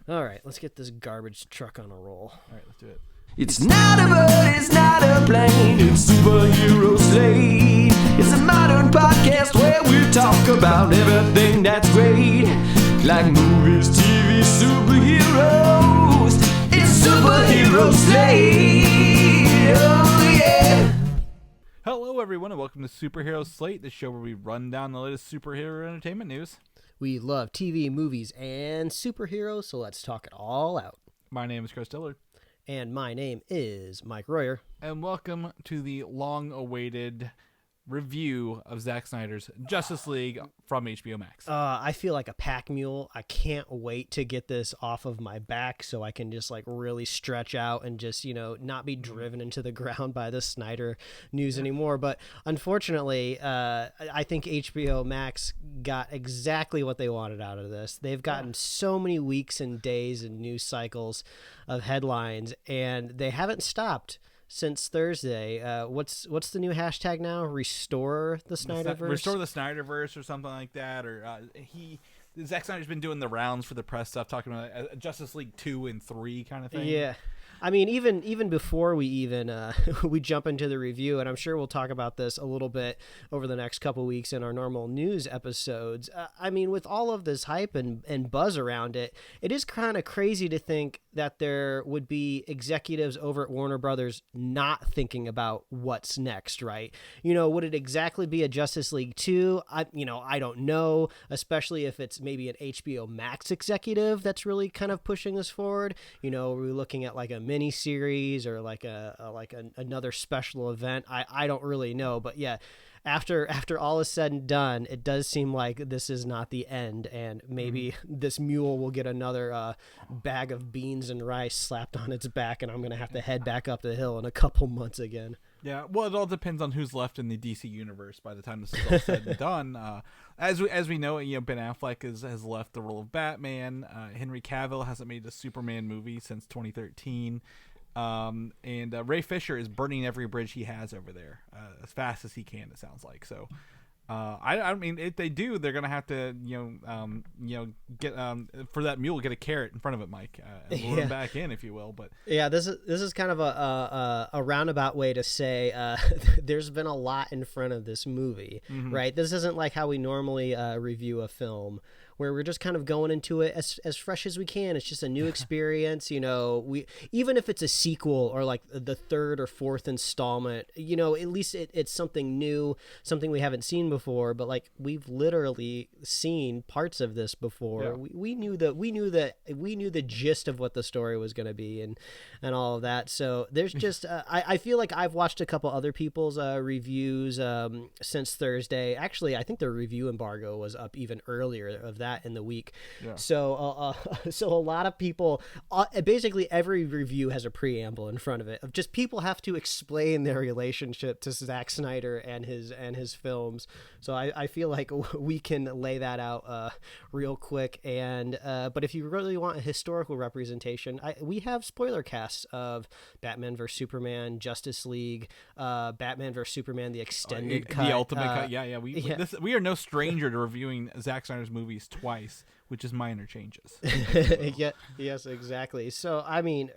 All right, let's get this garbage truck on a roll. All right, let's do it. It's not a bird, it's not a plane, it's Superhero Slate. It's a modern podcast where we talk about everything that's great, like movies, TV, superheroes. It's Superhero Slate, oh yeah. Hello, everyone, and welcome to Superhero Slate, the show where we run down the latest superhero entertainment news. We love TV, movies, and superheroes, so let's talk it all out. My name is Chris Dillard. And my name is Mike Royer. And welcome to the long-awaited review of Zack Snyder's Justice League from HBO Max. I feel like a pack mule. I can't wait to get this off of my back so I can just like really stretch out and just, not be driven into the ground by the Snyder news anymore. But unfortunately, I think HBO Max got exactly what they wanted out of this. They've gotten so many weeks and days and news cycles of headlines, and they haven't stopped since Thursday. What's the new hashtag now? Restore the Snyderverse? Restore the Snyderverse or something like that. Or Zack Snyder's been doing the rounds for the press stuff, talking about Justice League 2 and 3 kind of thing. Yeah. I mean, even before we we jump into the review, and I'm sure we'll talk about this a little bit over the next couple weeks in our normal news episodes. I mean, with all of this hype and buzz around it, it is kind of crazy to think that there would be executives over at Warner Brothers not thinking about what's next, right? Would it exactly be a Justice League 2? I don't know, especially if it's maybe an HBO Max executive that's really kind of pushing this forward. Are we looking at like a mini series or like another special event? I don't really know, but yeah, after all is said and done, it does seem like this is not the end, and maybe this mule will get another bag of beans and rice slapped on its back, and I'm gonna have to head back up the hill in a couple months again. Yeah, well, it all depends on who's left in the DC universe by the time this is all said and done. As we know, Ben Affleck has left the role of Batman. Henry Cavill hasn't made a Superman movie since 2013. And Ray Fisher is burning every bridge he has over there as fast as he can, it sounds like. So I mean, if they do, they're gonna have to get for that mule, get a carrot in front of it, Mike, and lure him back in, if you will. But yeah, this is kind of a roundabout way to say there's been a lot in front of this movie, right? This isn't like how we normally review a film, where we're just kind of going into it as fresh as we can. It's just a new experience, we even if it's a sequel or like the third or fourth installment, at least it's something new, something we haven't seen before. But like, we've literally seen parts of this before. Yeah. We knew the gist of what the story was going to be and all of that. So there's just I feel like I've watched a couple other people's reviews since Thursday. Actually, I think the review embargo was up even earlier of that in the week. Yeah. So a lot of people, basically every review has a preamble in front of it of just people have to explain their relationship to Zack Snyder and his films. So I feel like we can lay that out real quick. And but if you really want a historical representation, we have spoiler casts of Batman vs Superman, Justice League, Batman vs Superman, the extended cut, the ultimate cut. Yeah. We are no stranger to reviewing Zack Snyder's movies twice, which is minor changes. Yeah, yes, exactly. So I mean,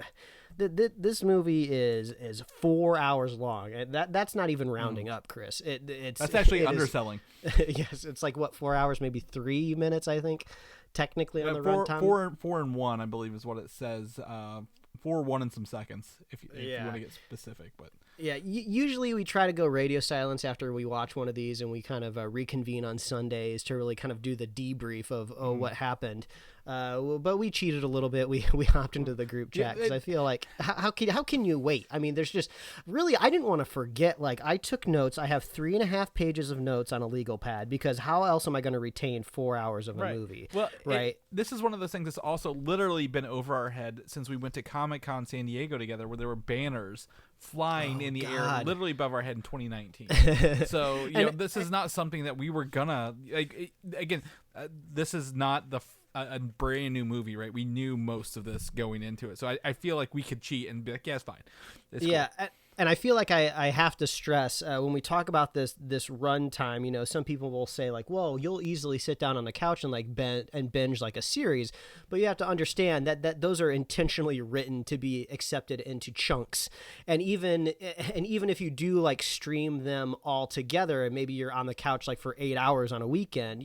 this movie is 4 hours long, and that's not even rounding up, Chris. That's actually underselling. Yes, it's like 4 hours, maybe 3 minutes, I think, technically on the runtime. 4 and 1, I believe, is what it says. 4, 1 and some seconds, if you want to get specific, but. Yeah, usually we try to go radio silence after we watch one of these, and we kind of reconvene on Sundays to really kind of do the debrief of what happened. But we cheated a little bit. We hopped into the group chat because I feel like how can you wait? I mean, there's just really, I didn't want to forget. Like, I took notes. I have 3.5 pages of notes on a legal pad because how else am I going to retain 4 hours of a movie? Well, right. This is one of those things that's also literally been over our head since we went to Comic-Con San Diego together, where there were banners flying in the air literally above our head in 2019. So this is not something that we were gonna like. Again, this is not a brand new movie, right? We knew most of this going into it, so I feel like we could cheat and be like, yeah, it's fine. It's cool. And I feel like I have to stress when we talk about this run time, some people will say like, "Whoa, you'll easily sit down on the couch and like binge like a series," but you have to understand that those are intentionally written to be accepted into chunks. And even if you do like stream them all together, and maybe you're on the couch like for 8 hours on a weekend,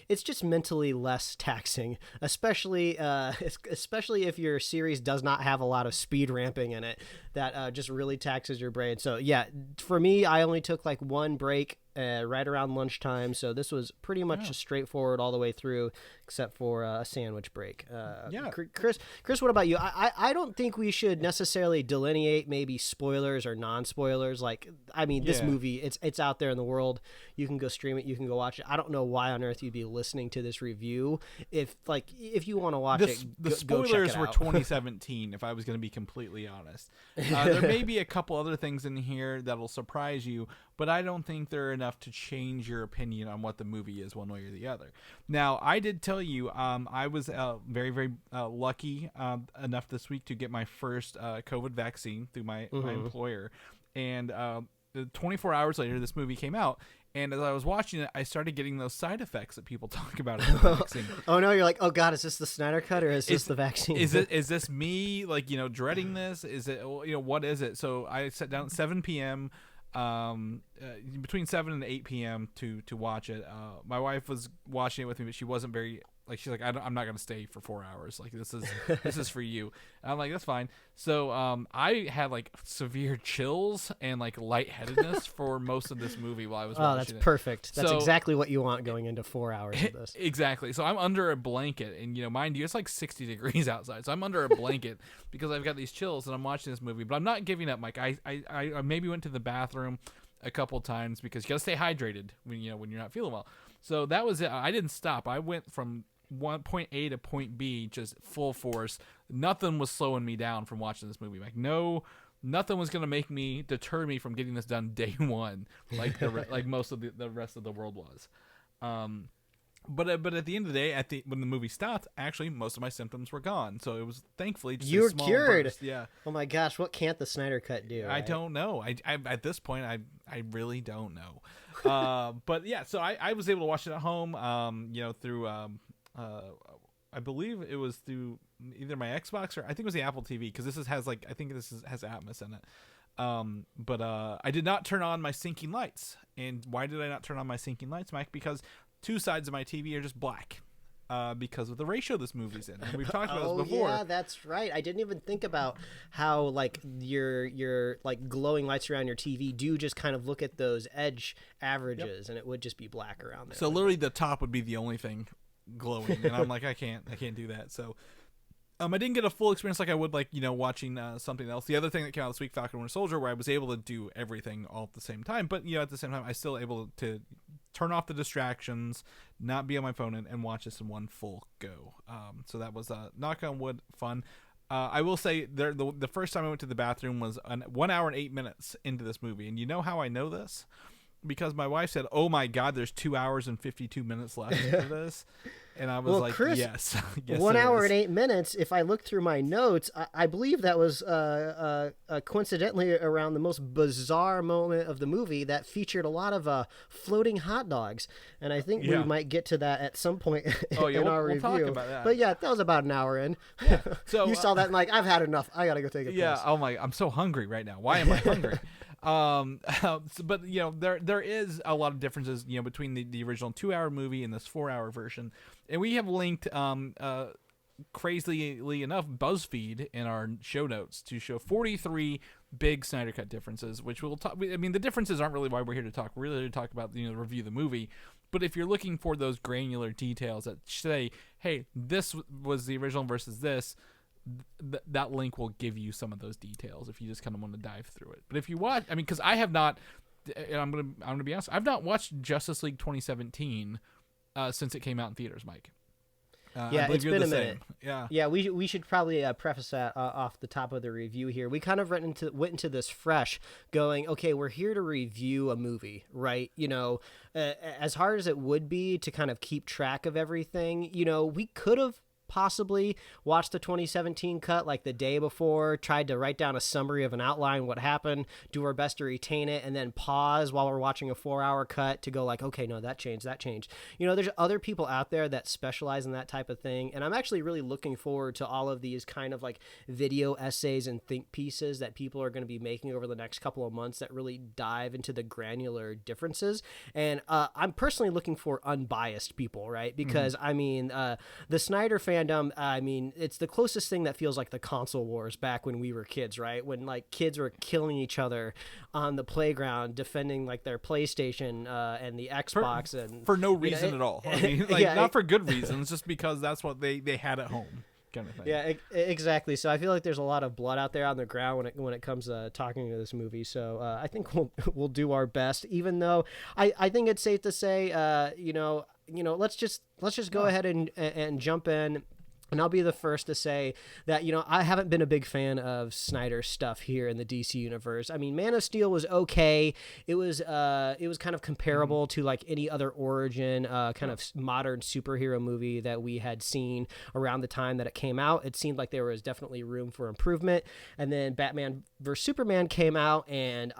it's just mentally less taxing, especially if your series does not have a lot of speed ramping in it. That just really taxes your brain. So yeah, for me, I only took like one break right around lunchtime. So this was pretty much just straightforward all the way through, except for a sandwich break. Chris, what about you? I don't think we should necessarily delineate maybe spoilers or non-spoilers. Like, I mean, this movie, it's out there in the world. You can go stream it. You can go watch it. I don't know why on earth you'd be listening to this review if you want to watch it. The spoilers were 2017. If I was going to be completely honest, there may be a couple other things in here that'll surprise you, but I don't think they're enough to change your opinion on what the movie is one way or the other. Now, I did tell you I was very, very lucky enough this week to get my first COVID vaccine through my employer. And 24 hours later, this movie came out. And as I was watching it, I started getting those side effects that people talk about in the vaccine. Oh no, you're like, oh God, is this the Snyder Cut or is this the vaccine? Is this me like, dreading this? Is it, what is it? So I sat down at 7 p.m. Between 7 and 8 p.m. to watch it. My wife was watching it with me, but she wasn't very like, she's like, I'm not gonna stay for 4 hours. Like this is for you. And I'm like, that's fine. So I had like severe chills and like lightheadedness for most of this movie while I was watching it. Oh, that's perfect. That's exactly what you want going into 4 hours of this. Exactly. So I'm under a blanket, and mind you, it's like 60 degrees outside. So I'm under a blanket because I've got these chills, and I'm watching this movie. But I'm not giving up, Mike. I maybe went to the bathroom a couple times because you gotta stay hydrated when you're not feeling well. So that was it. I didn't stop. I went from point A to point B just full force. Nothing was slowing me down from watching this movie. Like nothing was gonna deter me from getting this done day one, like like most of the rest of the world was. But at the end of the day, when the movie stopped, actually most of my symptoms were gone. So it was thankfully just you were a small cured. burst. Yeah. Oh my gosh, what can't the Snyder Cut do? I don't know. I at this point I really don't know. But yeah, so I was able to watch it at home. Through I believe it was through either my Xbox or I think it was the Apple TV, because this has Atmos in it. But I did not turn on my sinking lights. And why did I not turn on my sinking lights, Mike? Because two sides of my TV are just black. Because of the ratio this movie's in. And we've talked about this before. Yeah, that's right. I didn't even think about how like your like glowing lights around your TV do just kind of look at those edge averages, and it would just be black around there. So literally the top would be the only thing glowing, and I'm like, I can't do that. So I didn't get a full experience like I would like watching something else. The other thing that came out this week, Falcon and Winter Soldier, where I was able to do everything all at the same time, but at the same time I still able to turn off the distractions, not be on my phone, and watch this in one full go. So that was knock on wood fun. I will say the first time I went to the bathroom was 1 hour and 8 minutes into this movie, and you know how I know this? Because my wife said, "Oh my God, there's 2 hours and 52 minutes left of this," and I was like, Chris, "Yes, 1 hour and 8 minutes." If I look through my notes, I believe that was coincidentally around the most bizarre moment of the movie that featured a lot of floating hot dogs, and I think we might get to that at some point in our review. We'll talk about that. But yeah, that was about an hour in. Yeah. So you saw that and like, I've had enough. I gotta go take a piss. Yeah. Oh my, I'm so hungry right now. Why am I hungry? But there is a lot of differences between the original 2 hour movie and this 4 hour version, and we have linked crazily enough BuzzFeed in our show notes to show 43 big Snyder Cut differences, which we'll talk. I mean, the differences aren't really why we're here to talk. We're really here to talk about review the movie. But if you're looking for those granular details that say, hey, this was the original versus this, that link will give you some of those details if you just kind of want to dive through it. But if you watch, I mean, because I have not, and I'm gonna be honest, I've not watched Justice League 2017 since it came out in theaters, Mike. Yeah, it's been a minute. Yeah, we should probably preface that off the top of the review here. We kind of went into this fresh, going, okay, we're here to review a movie, right? As hard as it would be to kind of keep track of everything, we could have possibly watched the 2017 cut like the day before, tried to write down a summary of an outline, what happened, do our best to retain it, and then pause while we're watching a 4-hour cut to go like, okay, no, that changed. You know, there's other people out there that specialize in that type of thing, and I'm actually really looking forward to all of these kind of like video essays and think pieces that people are going to be making over the next couple of months that really dive into the granular differences. And I'm personally looking for unbiased people, right? Because I mean, the Snyder fandom, I mean, it's the closest thing that feels like the console wars back when we were kids, right? When like kids were killing each other on the playground, defending like their PlayStation and the Xbox, and for no reason at all. I mean, like not for good reasons, just because that's what they had at home. Kind of thing. Yeah, exactly. So I feel like there's a lot of blood out there on the ground when it comes to talking to this movie. So I think we'll do our best, even though I think it's safe to say, let's just go ahead and jump in. And I'll be the first to say that, you know, I haven't been a big fan of Snyder's stuff here in the DC universe. I mean, Man of Steel was okay. It was kind of comparable to like any other origin kind of modern superhero movie that we had seen around the time that it came out. It seemed like there was definitely room for improvement. And then Batman vs Superman came out, and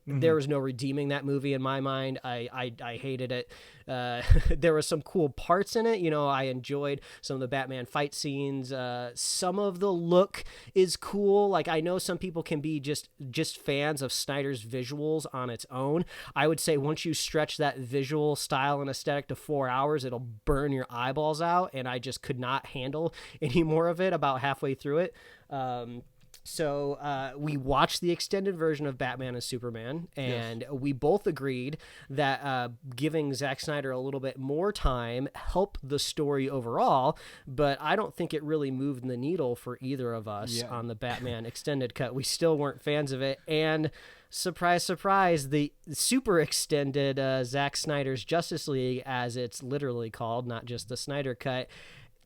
there was no redeeming that movie in my mind. I hated it. There were some cool parts in it. You know, I enjoyed some of the Batman fight scenes. Some of the look is cool. Like, I know some people can be just fans of Snyder's visuals on its own. I would say once you stretch that visual style and aesthetic to 4 hours, it'll burn your eyeballs out, and I just could not handle any more of it about halfway through it. So we watched the extended version of Batman and Superman, and we both agreed that giving Zack Snyder a little bit more time helped the story overall, but I don't think it really moved the needle for either of us on the Batman extended cut. We still weren't fans of it, and surprise, surprise, the super extended Zack Snyder's Justice League, as it's literally called, not just the Snyder cut,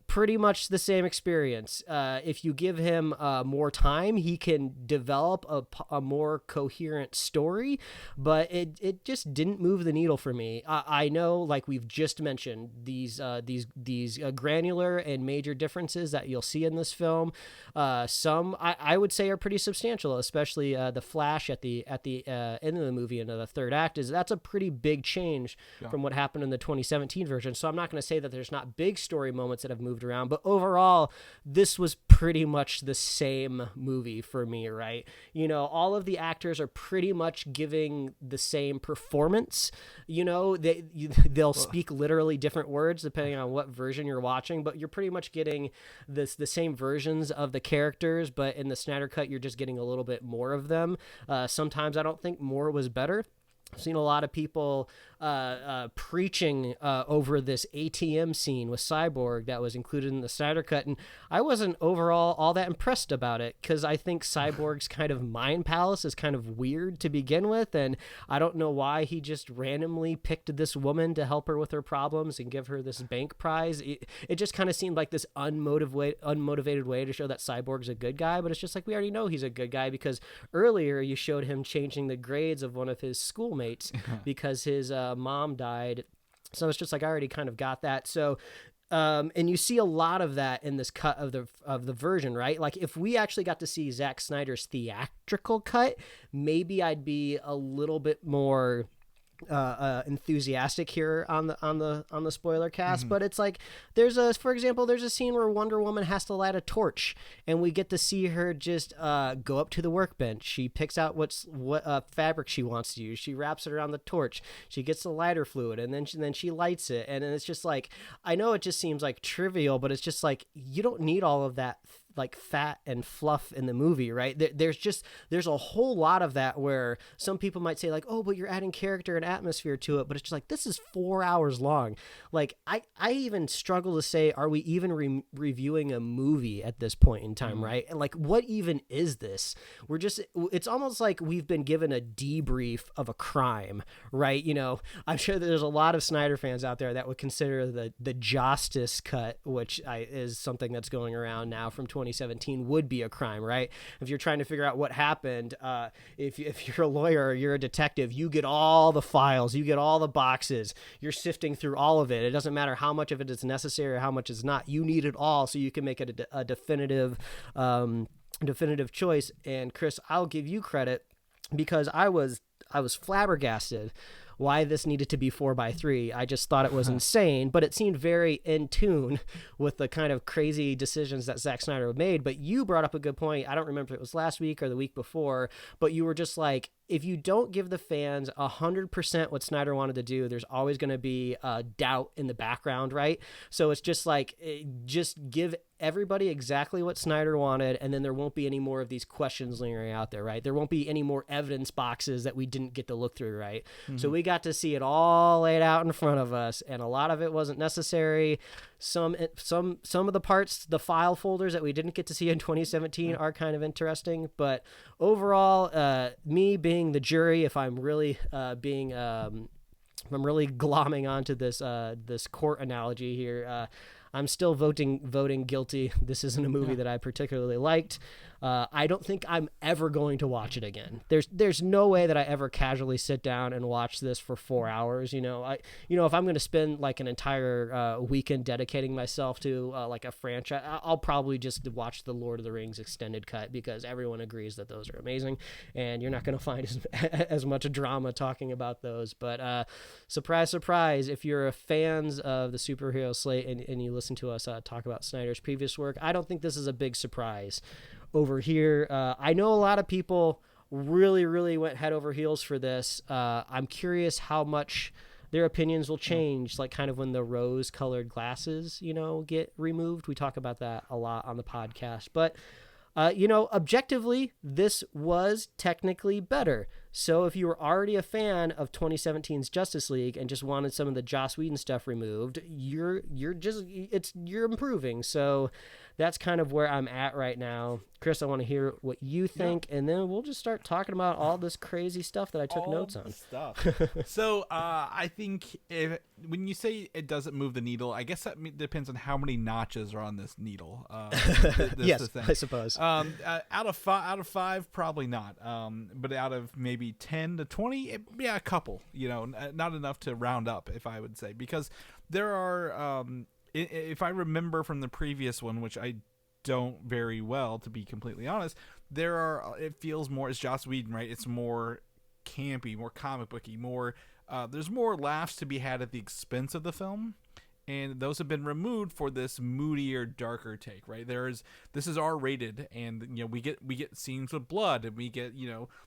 pretty much the same experience. If you give him more time, he can develop a more coherent story, but it just didn't move the needle for me. I know, like we've just mentioned, these granular and major differences that you'll see in this film. Some I would say are pretty substantial, especially the Flash at the end of the movie into the third act. That's a pretty big change from what happened in the 2017 version. So I'm not going to say that there's not big story moments that have moved around, but overall this was pretty much the same movie for me, right? You know, all of the actors are pretty much giving the same performance. You know, they'll speak literally different words depending on what version you're watching, but you're pretty much getting the same versions of the characters, but in the Snyder cut you're just getting a little bit more of them. Sometimes I don't think more was better. I've seen a lot of people preaching over this ATM scene with Cyborg that was included in the Snyder cut, and I wasn't overall all that impressed about it, because I think Cyborg's kind of mind palace is kind of weird to begin with, and I don't know why he just randomly picked this woman to help her with her problems and give her this bank prize. It just kind of seemed like this unmotivated way to show that Cyborg's a good guy, but it's just like, we already know he's a good guy, because earlier you showed him changing the grades of one of his schoolmates because his mom died. So it's just like, I already kind of got that. So and you see a lot of that in this cut of the version, right? Like, if we actually got to see Zack Snyder's theatrical cut, maybe I'd be a little bit more enthusiastic here on the spoiler cast. But it's like, for example, there's a scene where Wonder Woman has to light a torch, and we get to see her just go up to the workbench. She picks out what fabric she wants to use. She wraps it around the torch. She gets the lighter fluid, and then she lights it. And it's just like, I know it just seems like trivial, but it's just like, you don't need all of that like fat and fluff in the movie, right? There's a whole lot of that where some people might say like, oh, but you're adding character and atmosphere to it, but it's just like, this is 4 hours long. Like, I even struggle to say, are we even reviewing a movie at this point in time, right? Like, what even is this? It's almost like we've been given a debrief of a crime, right? You know, I'm sure there's a lot of Snyder fans out there that would consider the Justice cut, which is something that's going around now from 2017 would be a crime, right? If you're trying to figure out what happened, if you're a lawyer or you're a detective, you get all the files, you get all the boxes, you're sifting through all of it. It doesn't matter how much of it is necessary or how much is not. You need it all so you can make it a definitive choice. And Chris, I'll give you credit because I was flabbergasted why this needed to be 4x3. I just thought it was insane, but it seemed very in tune with the kind of crazy decisions that Zack Snyder made. But you brought up a good point. I don't remember if it was last week or the week before, but you were just like, if you don't give the fans 100% what Snyder wanted to do, there's always going to be doubt in the background, right? So it's just like, just give everybody exactly what Snyder wanted, and then there won't be any more of these questions lingering out there, right? There won't be any more evidence boxes that we didn't get to look through, right? Mm-hmm. So we got to see it all laid out in front of us, and a lot of it wasn't necessary. Some of the parts, the file folders that we didn't get to see in 2017 are kind of interesting, but overall, me being the jury, if I'm really really glomming onto this court analogy here, I'm still voting guilty. This isn't a movie that I particularly liked. I don't think I'm ever going to watch it again. There's no way that I ever casually sit down and watch this for 4 hours. If I'm going to spend like an entire weekend dedicating myself to like a franchise, I'll probably just watch the Lord of the Rings extended cut because everyone agrees that those are amazing, and you're not going to find as much drama talking about those. But surprise, surprise, if you're fans of the Superhero Slate and you listen to us talk about Snyder's previous work, I don't think this is a big surprise over here. I know a lot of people really, really went head over heels for this. I'm curious how much their opinions will change, like kind of when the rose-colored glasses, get removed. We talk about that a lot on the podcast. But, objectively, this was technically better. So if you were already a fan of 2017's Justice League and just wanted some of the Joss Whedon stuff removed, you're improving. So that's kind of where I'm at right now. Chris, I want to hear what you think, and then we'll just start talking about all this crazy stuff that I took notes on. So I think when you say it doesn't move the needle, I guess that depends on how many notches are on this needle. Yes, I suppose. Out of five, probably not. But out of maybe 10 to 20, a couple. Not enough to round up, if I would say, because there are. If I remember from the previous one, which I don't very well, to be completely honest, it feels more, it's Joss Whedon, right? It's more campy, more comic booky, more, there's more laughs to be had at the expense of the film. And those have been removed for this moodier, darker take, right? This is R-rated, and we get scenes with blood, and we get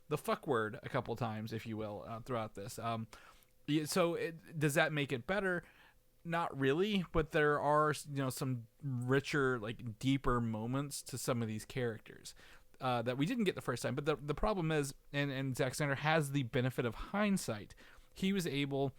the fuck word a couple times, if you will, throughout this. So does that make it better? Not really, but there are some richer, like deeper moments to some of these characters that we didn't get the first time. But the problem is, and Zack Snyder has the benefit of hindsight. He was able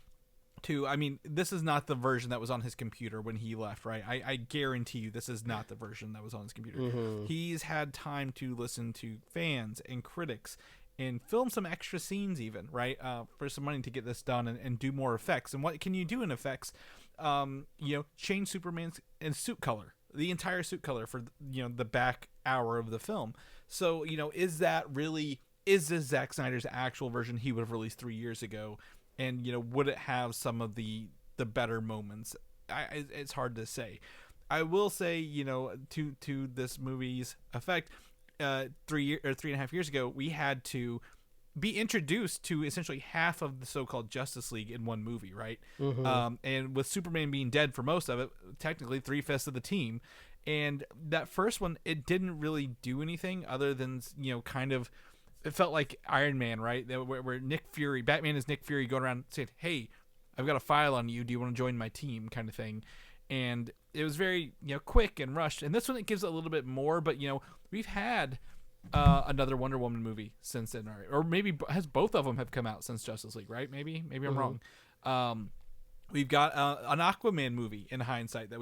to, this is not the version that was on his computer when he left, right? I guarantee you this is not the version that was on his computer. Mm-hmm. He's had time to listen to fans and critics and film some extra scenes even, right? For some money to get this done and do more effects. And what can you do in effects? Change Superman's suit color, the entire suit color for, the back hour of the film. So, is this Zack Snyder's actual version he would have released 3 years ago? And, would it have some of the better moments? It's hard to say. I will say, to this movie's effect, 3.5 years ago, we had to be introduced to essentially half of the so-called Justice League in one movie, right? Mm-hmm. And with Superman being dead for most of it, technically 3/5 of the team. And that first one, it didn't really do anything other than, kind of, it felt like Iron Man, right? Where Nick Fury, Batman is Nick Fury, going around saying, hey, I've got a file on you. Do you want to join my team, kind of thing? And it was very, quick and rushed. And this one, it gives a little bit more, but, we've had another Wonder Woman movie since then, or maybe has both of them have come out since Justice League, right? Maybe I'm wrong. We've got an Aquaman movie in hindsight that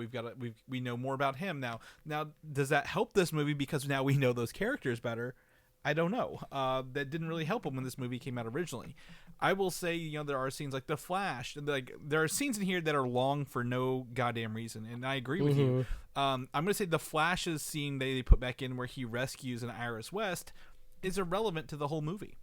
we know more about him now. Now, does that help this movie because now we know those characters better? I don't know. That didn't really help him when this movie came out originally. I will say, there are scenes like The Flash. Like there are scenes in here that are long for no goddamn reason, and I agree with you. I'm gonna say The Flash's scene they put back in where he rescues an Iris West is irrelevant to the whole movie.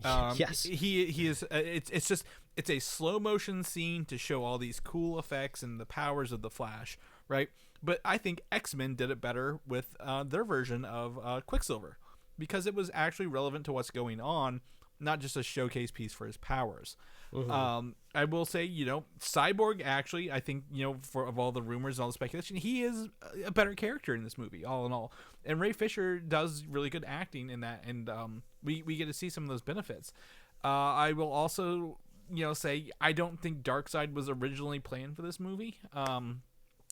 Yes, he is. It's a slow motion scene to show all these cool effects and the powers of the Flash, right? But I think X-Men did it better with their version of Quicksilver, because it was actually relevant to what's going on, not just a showcase piece for his powers. I will say, Cyborg actually, I think, of all the rumors and all the speculation, he is a better character in this movie, all in all. And Ray Fisher does really good acting in that, and we get to see some of those benefits. I will also, say I don't think Darkseid was originally planned for this movie,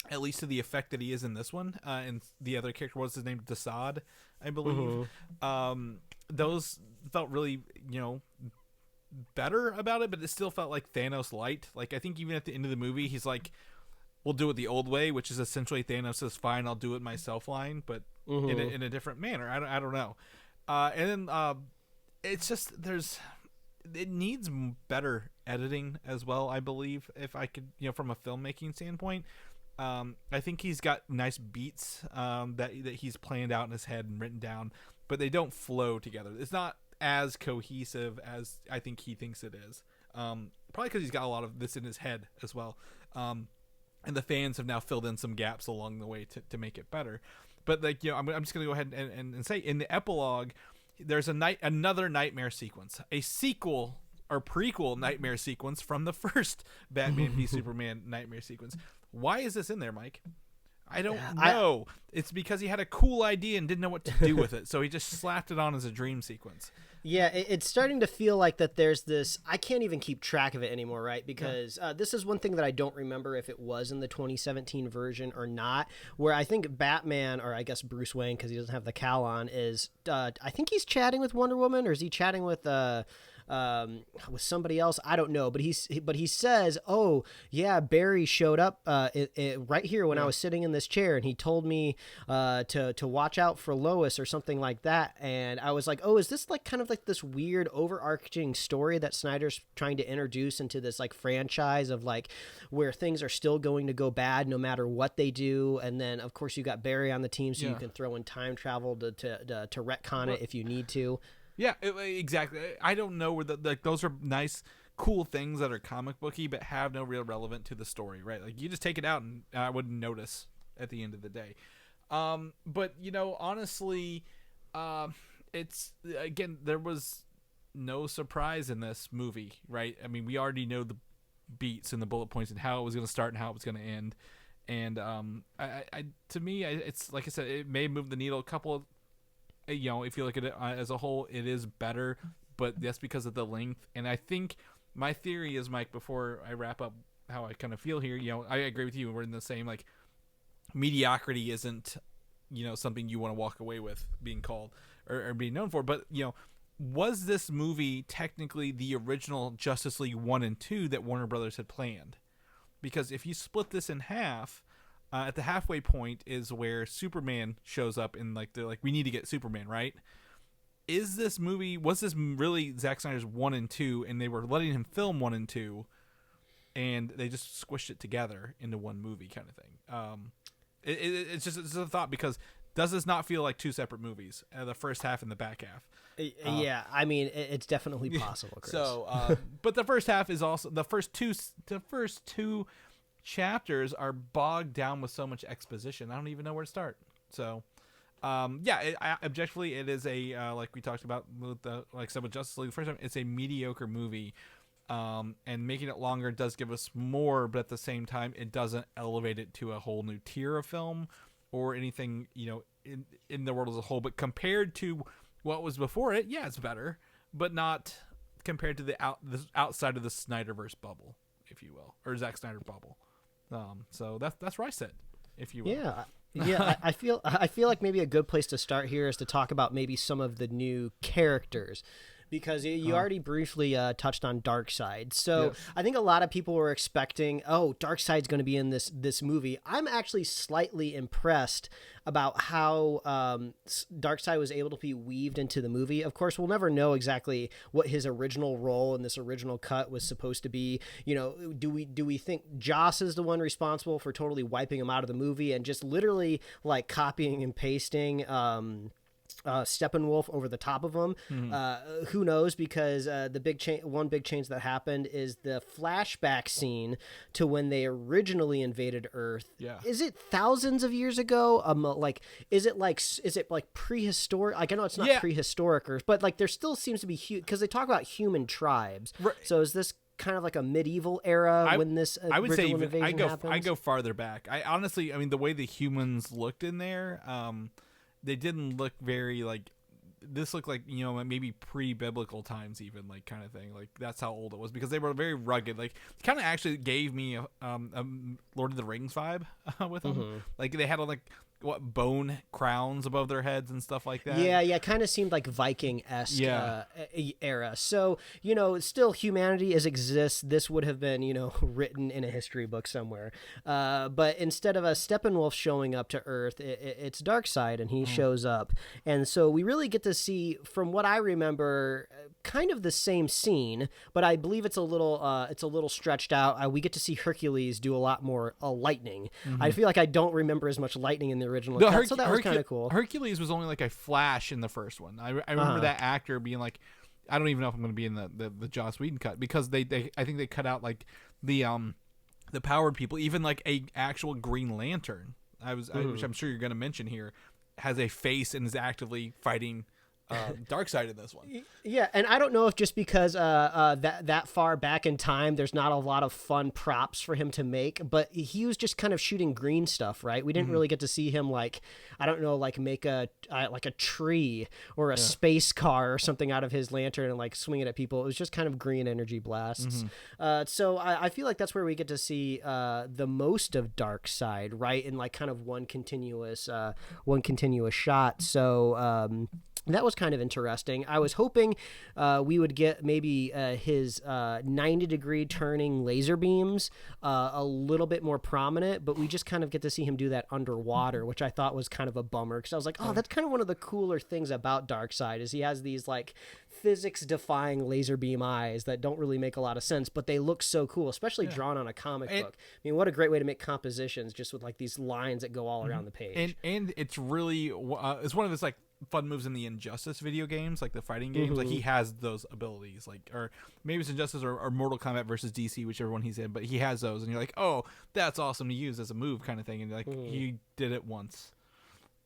at least to the effect that he is in this one. And the other character, was his name, Desaad, I believe. Those felt really, better about it, but it still felt like Thanos light. Like, I think even at the end of the movie, he's like, we'll do it the old way, which is essentially Thanos says, fine, I'll do it myself line, but in a different manner. I don't know. And then it's just, it needs better editing as well, I believe, if I could, from a filmmaking standpoint. I think he's got nice beats that he's planned out in his head and written down, but they don't flow together. It's not as cohesive as I think he thinks it is. Probably because he's got a lot of this in his head as well. And the fans have now filled in some gaps along the way to make it better. But I'm just gonna go ahead and say in the epilogue, there's another nightmare sequence, a sequel or prequel nightmare sequence from the first Batman v Superman nightmare sequence. Why is this in there, Mike? I don't know. It's because he had a cool idea and didn't know what to do with it, so he just slapped it on as a dream sequence. Yeah, it's starting to feel like that there's this... I can't even keep track of it anymore, right? Because this is one thing that I don't remember if it was in the 2017 version or not, where I think Batman, or I guess Bruce Wayne, because he doesn't have the cowl on, is... I think he's chatting with Wonder Woman, or is he chatting with somebody else? I don't know, but he says, oh yeah, Barry showed up right here when I was sitting in this chair, and he told me to watch out for Lois or something like that. And I was like, oh, is this like kind of like this weird overarching story that Snyder's trying to introduce into this like franchise of like where things are still going to go bad no matter what they do? And then of course you got Barry on the team, so you can throw in time travel to retcon it if you need to. Yeah, exactly. I don't know where those are nice, cool things that are comic booky, but have no real relevance to the story, right? Like you just take it out, and I wouldn't notice at the end of the day. But honestly, it's again, there was no surprise in this movie, right? I mean, we already know the beats and the bullet points and how it was going to start and how it was going to end. And to me, it's like I said, it may move the needle a couple of. I feel like it as a whole, it is better, but that's because of the length. And I think my theory is, Mike, before I wrap up how I kind of feel here, I agree with you. We're in the same, like, mediocrity isn't, something you want to walk away with being called or being known for. But, was this movie technically the original Justice League 1 and 2 that Warner Brothers had planned? Because if you split this in half, at the halfway point is where Superman shows up, and they're like, we need to get Superman, right? Was this really Zack Snyder's 1 and 2, and they were letting him film 1 and 2, and they just squished it together into one movie kind of thing? It's a thought, because does this not feel like two separate movies, the first half and the back half? Yeah, I mean, it's definitely possible, Chris. So, but the first half is also the first two chapters are bogged down with so much exposition. I don't even know where to start. So, objectively, it is a like we talked about with with Justice League the first time. It's a mediocre movie, and making it longer does give us more, but at the same time, it doesn't elevate it to a whole new tier of film or anything in the world as a whole. But compared to what was before it, yeah, it's better, but not compared to the outside of the Snyderverse bubble, if you will, or Zack Snyder bubble. So that's where I sit, if you will. Yeah. I feel like maybe a good place to start here is to talk about maybe some of the new characters, because you already briefly touched on Darkseid. So yes. I think a lot of people were expecting, Darkseid's going to be in this movie. I'm actually slightly impressed about how Darkseid was able to be weaved into the movie. Of course, we'll never know exactly what his original role in this original cut was supposed to be. Do we think Joss is the one responsible for totally wiping him out of the movie and just literally like copying and pasting Steppenwolf over the top of him? Who knows? Because one big change that happened is the flashback scene to when they originally invaded Earth. Yeah. Is it thousands of years ago? Is it like prehistoric? Like, I know it's not prehistoric Earth, but like there still seems to be because they talk about human tribes. Right. So is this kind of like a medieval era when this I would say invasion happens? I go farther back. I honestly, I mean, the way the humans looked in there, they didn't look very like. This looked like, maybe pre-biblical times, even, like, kind of thing. Like, that's how old it was, because they were very rugged. Like, it kind of actually gave me a Lord of the Rings vibe with them. Like, they had like bone crowns above their heads and stuff like that. Yeah, kind of seemed like Viking-esque era. So, still humanity exists. This would have been, written in a history book somewhere. But instead of a Steppenwolf showing up to Earth, it's Darkseid, and he shows up. And so we really get to see, from what I remember, kind of the same scene, but I believe it's a little stretched out. We get to see Hercules do a lot more lightning. I feel like I don't remember as much lightning in the original cut, so that was kind of cool. Hercules was only like a flash in the first one. I remember that actor being like, I don't even know if I'm going to be in the Joss Whedon cut, because I think they cut out like the powered people, even like a actual Green Lantern. Which I'm sure you're going to mention here, has a face and is actively fighting Darkseid in this one. Yeah, and I don't know if just because that far back in time, there's not a lot of fun props for him to make, but he was just kind of shooting green stuff, right? We didn't really get to see him make a tree or a space car or something out of his lantern and like swing it at people. It was just kind of green energy blasts. So I feel like that's where we get to see the most of Darkseid, right? In like kind of one continuous shot. So that was kind of interesting. I was hoping we would get maybe his 90-degree turning laser beams a little bit more prominent, but we just kind of get to see him do that underwater, which I thought was kind of a bummer, because I was like, oh, that's kind of one of the cooler things about Darkseid is he has these like physics-defying laser beam eyes that don't really make a lot of sense, but they look so cool, especially drawn on a comic book. I mean, what a great way to make compositions just with like these lines that go all around the page. And it's really it's one of his like fun moves in the Injustice video games, like the fighting games. Like he has those abilities, like, or maybe it's Injustice or Mortal Kombat versus DC, whichever one he's in, but he has those, and you're like, oh, that's awesome to use as a move, kind of thing. And like he did it once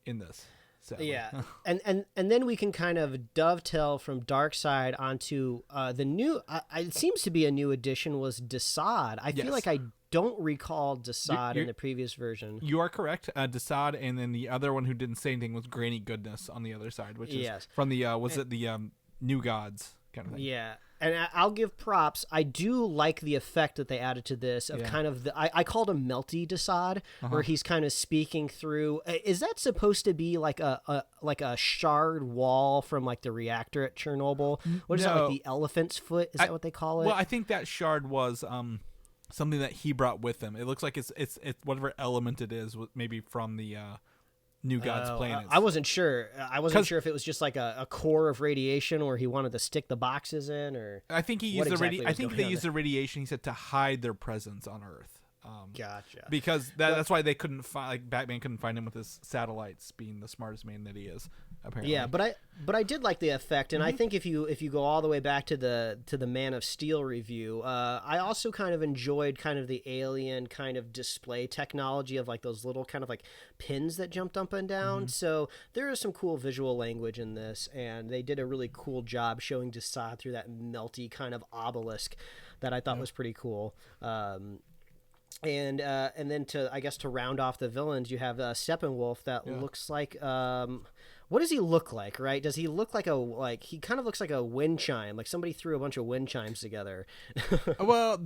in this. Sadly. Yeah, and then we can kind of dovetail from Darkseid onto the new. It seems to be a new addition was Desaad. I feel like I don't recall Desaad in the previous version. You are correct, Desaad, and then the other one who didn't say anything was Granny Goodness on the other side, which is from the New Gods kind of thing. Yeah. And I'll give props. I do like the effect that they added to this of kind of I called him melty Desaad, where he's kind of speaking through. Is that supposed to be like a shard wall from like the reactor at Chernobyl? What is that, like the elephant's foot? Is that what they call it? Well, I think that shard was something that he brought with him. It looks like it's whatever element it is, maybe from the New Gods planets. I wasn't sure. I wasn't sure if it was just like a core of radiation, or he wanted to stick the boxes in, or I think he used I think they used the radiation, he said, to hide their presence on Earth. Gotcha. Because that's why they couldn't find, like, Batman couldn't find him with his satellites, being the smartest man that he is, apparently. Yeah, but I did like the effect, and I think if you go all the way back to the Man of Steel review, I also kind of enjoyed kind of the alien kind of display technology of like those little kind of like pins that jumped up and down. So there is some cool visual language in this, and they did a really cool job showing Desaad through that melty kind of obelisk that I thought was pretty cool. And then to round off the villains, you have Steppenwolf that looks like what does he look like, right? Does he look like he kind of looks like a wind chime, like somebody threw a bunch of wind chimes together? Well,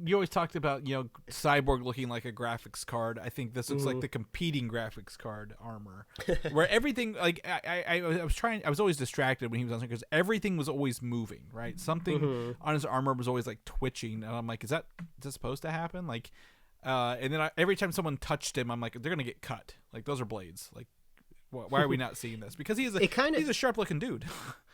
you always talked about Cyborg looking like a graphics card. I think this looks like the competing graphics card armor, where everything, like I was always distracted when he was on screen because everything was always moving, right? Something on his armor was always like twitching, and I'm like, is that supposed to happen? Like, And then every time someone touched him, I'm like, they're gonna get cut. Like those are blades. Like, why are we not seeing this? Because he's a sharp looking dude.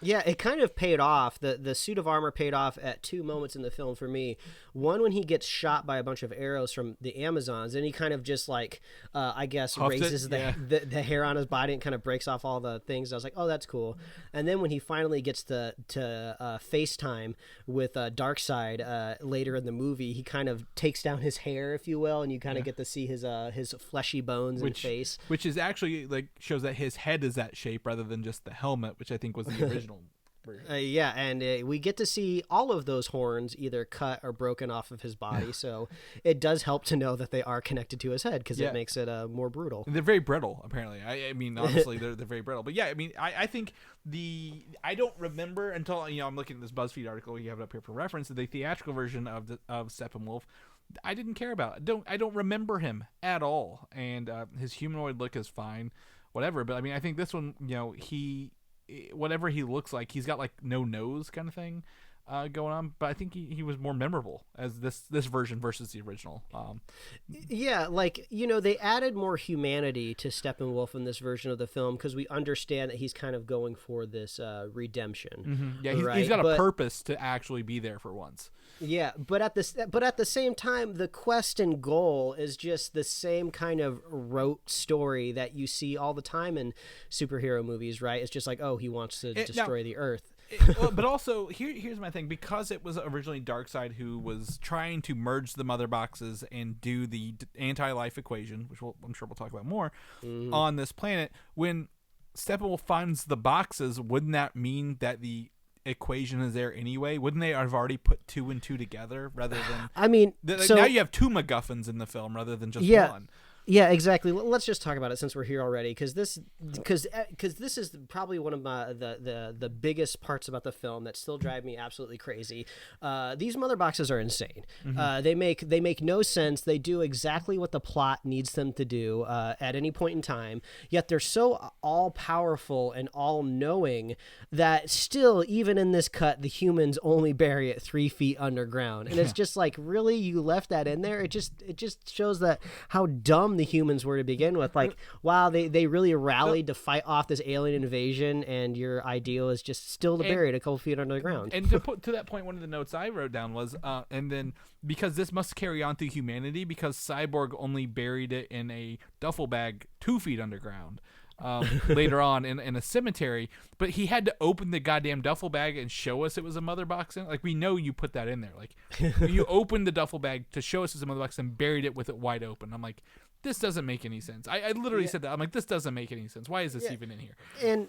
Yeah, it kind of paid off. The suit of armor paid off at two moments in the film for me. One, when he gets shot by a bunch of arrows from the Amazons, and he kind of just like, I guess, raises the hair on his body and kind of breaks off all the things. I was like, oh, that's cool. And then when he finally gets to FaceTime with Darkseid later in the movie, he kind of takes down his hair, if you will, and you kind of get to see his fleshy bones and face. Which is actually, like, shows that his head is that shape rather than just the helmet, which I think was the original. Yeah, and we get to see all of those horns either cut or broken off of his body, so it does help to know that they are connected to his head because it makes it more brutal. They're very brittle, apparently. I mean, honestly, they're very brittle. But yeah, I mean, I think I don't remember until I'm looking at this BuzzFeed article. You have it up here for reference. The theatrical version of Steppenwolf, I didn't care about. I don't remember him at all, and his humanoid look is fine, whatever. But I mean, I think this one, whatever he looks like, he's got like no nose kind of thing going on, but I think he was more memorable as this version versus the original. Yeah, like, they added more humanity to Steppenwolf in this version of the film because we understand that he's kind of going for this redemption. Mm-hmm. Yeah, he's got a purpose to actually be there for once. Yeah, but at the same time, the quest and goal is just the same kind of rote story that you see all the time in superhero movies, right? It's just like, oh, he wants to destroy the Earth. But also, here's my thing. Because it was originally Darkseid who was trying to merge the mother boxes and do the anti-life equation, which I'm sure we'll talk about more, on this planet, when Steppenwolf finds the boxes, wouldn't that mean that the equation is there anyway? Wouldn't they have already put two and two together rather than... I mean... now you have two MacGuffins in the film rather than just one. Yeah, exactly. Let's just talk about it since we're here already, because this is probably one of the biggest parts about the film that still drive me absolutely crazy. These mother boxes are insane. Mm-hmm. They make no sense. They do exactly what the plot needs them to do at any point in time. Yet they're so all powerful and all knowing that still, even in this cut, the humans only bury it 3 feet underground, and it's just like, really, you left that in there? It just shows that how dumb the humans were to begin with. Like, wow, they really rallied to fight off this alien invasion, and your ideal is just still to bury it a couple feet under the ground. And to put to that point, one of the notes I wrote down was and then because this must carry on through humanity, because Cyborg only buried it in a duffel bag 2 feet underground later on in a cemetery, but he had to open the goddamn duffel bag and show us it was a mother box. Like, we know you put that in there. Like, you opened the duffel bag to show us it's a mother box and buried it with it wide open. I'm like, this doesn't make any sense. I literally said that. I'm like, this doesn't make any sense. Why is this even in here?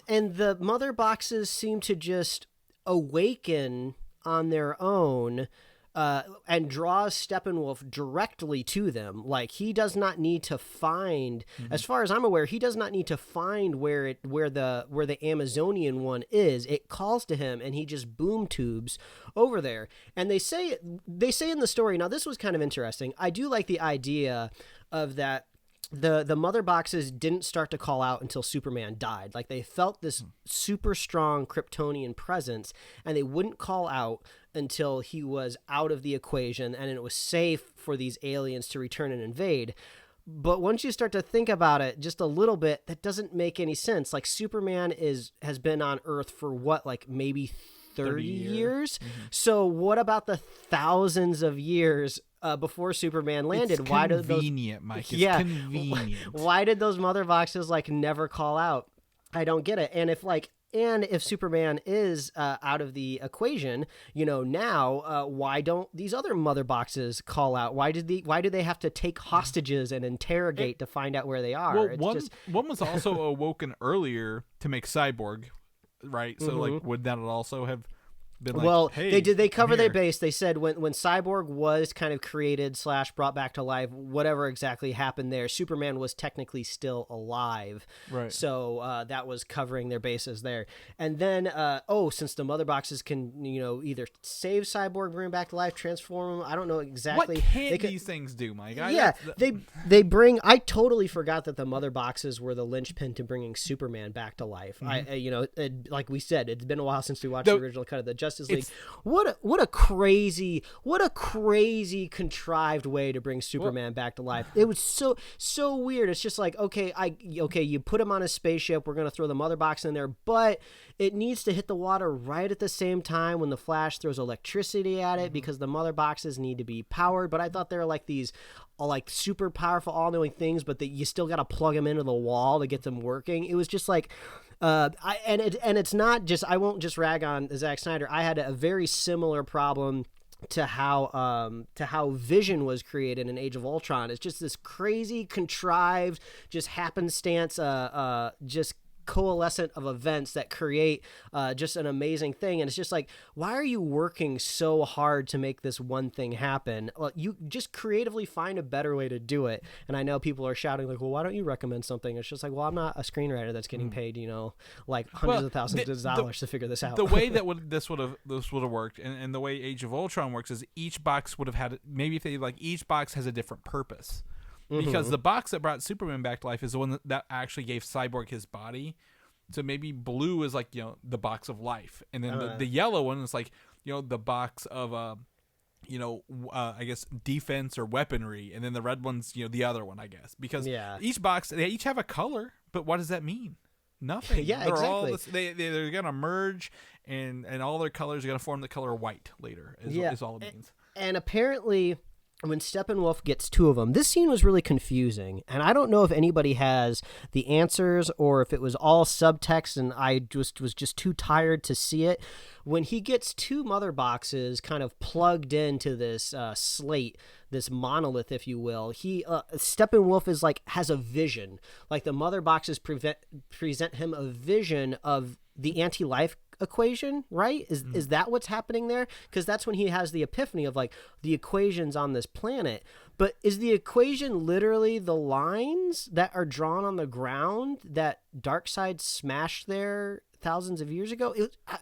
And the mother boxes seem to just awaken on their own and draws Steppenwolf directly to them. Like, he does not need to find, as far as I'm aware, he does not need to find where the Amazonian one is. It calls to him, and he just boom tubes over there. And they say in the story, now this was kind of interesting. I do like the idea of that. The mother boxes didn't start to call out until Superman died. Like, they felt this super strong Kryptonian presence, and they wouldn't call out until he was out of the equation and it was safe for these aliens to return and invade. But once you start to think about it just a little bit, that doesn't make any sense. Like, Superman has been on Earth for what, like maybe 30 years? Mm-hmm. So what about the thousands of years before Superman landed? It's why convenient, Mike. It's convenient. Why did those mother boxes like never call out? I don't get it. And if Superman is out of the equation, now why don't these other mother boxes call out? Why do they have to take hostages and interrogate to find out where they are? Well, one was also awoken earlier to make Cyborg, right? So like, would that also have been like, well, hey, they cover their base. They said when Cyborg was kind of created / brought back to life, whatever exactly happened there, Superman was technically still alive. Right. So that was covering their bases there. And then, since the mother boxes can, either save Cyborg, bring him back to life, transform him. I don't know exactly. What can these things do, Mike? They bring. I totally forgot that the mother boxes were the linchpin to bringing Superman back to life. Like we said, it's been a while since we watched the original cut of the Justice Justice League. What a crazy contrived way to bring Superman back to life. It was so weird. It's just like, okay, you put him on a spaceship, we're gonna throw the mother box in there, but it needs to hit the water right at the same time when the Flash throws electricity at it because the mother boxes need to be powered. But I thought they were like these like super powerful, all-knowing things, but that you still got to plug them into the wall to get them working. It was just like, it's not just, I won't just rag on Zack Snyder. I had a very similar problem to how Vision was created in Age of Ultron. It's just this crazy, contrived, just happenstance, just coalescent of events that create just an amazing thing. And it's just like, why are you working so hard to make this one thing happen? Well, you just creatively find a better way to do it. And I know people are shouting like, well, why don't you recommend something? It's just like, well, I'm not a screenwriter that's getting paid, like hundreds of thousands of dollars to figure this out. The way that this would have worked, and the way Age of Ultron works, is each box would have had, maybe if they like, each box has a different purpose. Because the box that brought Superman back to life is the one that actually gave Cyborg his body. So maybe blue is like, the box of life. And then the yellow one is like, the box of, I guess defense or weaponry. And then the red one's, the other one, I guess. Because each box, they each have a color, but what does that mean? Nothing. Yeah, they're exactly. All they're going to merge, and all their colors are going to form the color white later, is all it means. And apparently, when Steppenwolf gets two of them, this scene was really confusing, and I don't know if anybody has the answers or if it was all subtext and I was just too tired to see it. When he gets two mother boxes kind of plugged into this slate, this monolith, if you will, Steppenwolf is like, has a vision. Like the mother boxes present him a vision of the anti-life equation, right? Is that what's happening there? Because that's when he has the epiphany of like the equations on this planet. But is the equation literally the lines that are drawn on the ground that Darkseid smashed there thousands of years ago?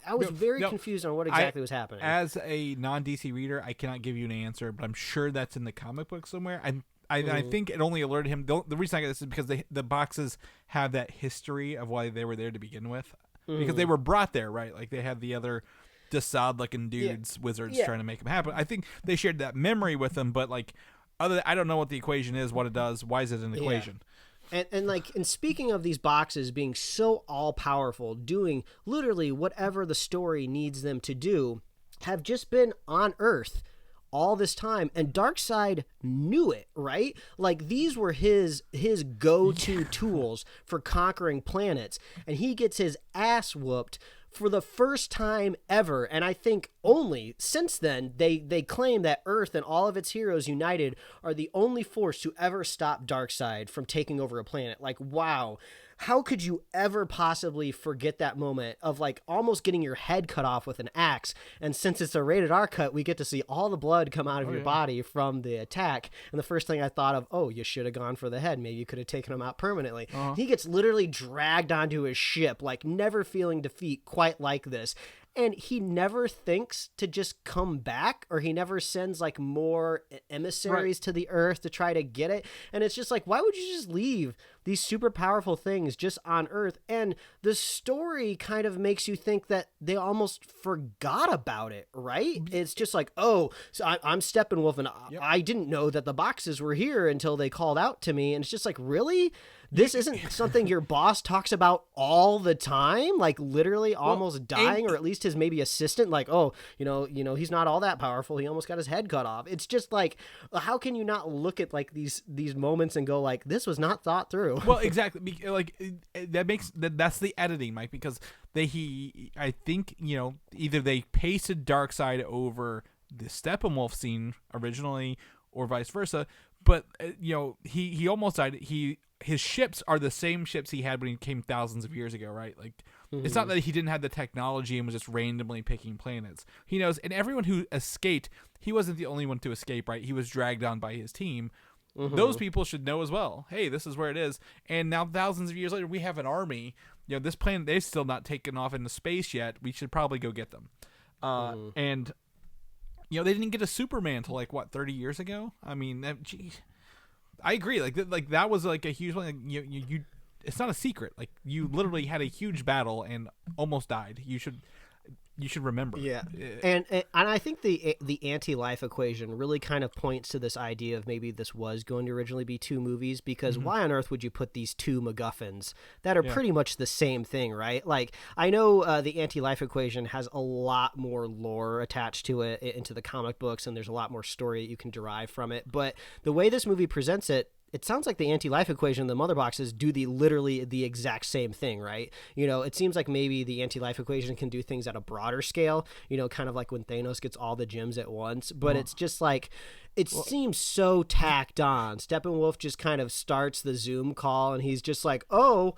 I was very confused on what exactly was happening. As a non-DC reader, I cannot give you an answer, but I'm sure that's in the comic book somewhere. I think it only alerted him. The reason I get this is because the boxes have that history of why they were there to begin with. Because they were brought there, right? Like they had the other Desaad-looking dudes, wizards, trying to make them happen. I think they shared that memory with them, but like, I don't know what the equation is, what it does, why is it an equation? And speaking of these boxes being so all powerful, doing literally whatever the story needs them to do, have just been on Earth all this time, and Darkseid knew it, right? Like these were his go-to tools for conquering planets, and he gets his ass whooped for the first time ever. And I think only since then they claim that Earth and all of its heroes united are the only force to ever stop Darkseid from taking over a planet. Like, wow. How could you ever possibly forget that moment of like almost getting your head cut off with an axe? And since it's a rated R cut, we get to see all the blood come out of your body from the attack. And the first thing I thought of, you should have gone for the head. Maybe you could have taken him out permanently. He gets literally dragged onto his ship, like never feeling defeat quite like this. And he never thinks to just come back, or he never sends like more emissaries to the Earth to try to get it. And it's just like, why would you just leave these super powerful things just on Earth? And the story kind of makes you think that they almost forgot about it, right? It's just like, so I'm Steppenwolf, and I didn't know that the boxes were here until they called out to me. And it's just like, really? This isn't something your boss talks about all the time, like literally almost dying, or at least his maybe assistant, like, he's not all that powerful. He almost got his head cut off. It's just like, how can you not look at like these moments and go like, this was not thought through? Well, exactly. Like that's the editing, Mike, because I think, either they pasted Darkseid over the Steppenwolf scene originally or vice versa, but he almost died. His ships are the same ships he had when he came thousands of years ago, right? Like, it's not that he didn't have the technology and was just randomly picking planets. He knows, and everyone who escaped, he wasn't the only one to escape, right? He was dragged on by his team. Those people should know as well. Hey, this is where it is. And now thousands of years later, we have an army. This planet, they've still not taken off into space yet. We should probably go get them. And, they didn't get a Superman until 30 years ago? I mean, I agree. Like that was like a huge one. Like, you it's not a secret. Like, you literally had a huge battle and almost died. you should remember. Yeah, and I think the anti-life equation really kind of points to this idea of maybe this was going to originally be two movies, because why on earth would you put these two MacGuffins that are pretty much the same thing, right? Like, I know the anti-life equation has a lot more lore attached to it into the comic books, and there's a lot more story that you can derive from it, but the way this movie presents it, it sounds like the anti-life equation and the mother boxes do literally the exact same thing, right? You know, it seems like maybe the anti-life equation can do things at a broader scale, you know, kind of like when Thanos gets all the gems at once, but it's just like, it seems so tacked on. Steppenwolf just kind of starts the Zoom call and he's just like, oh,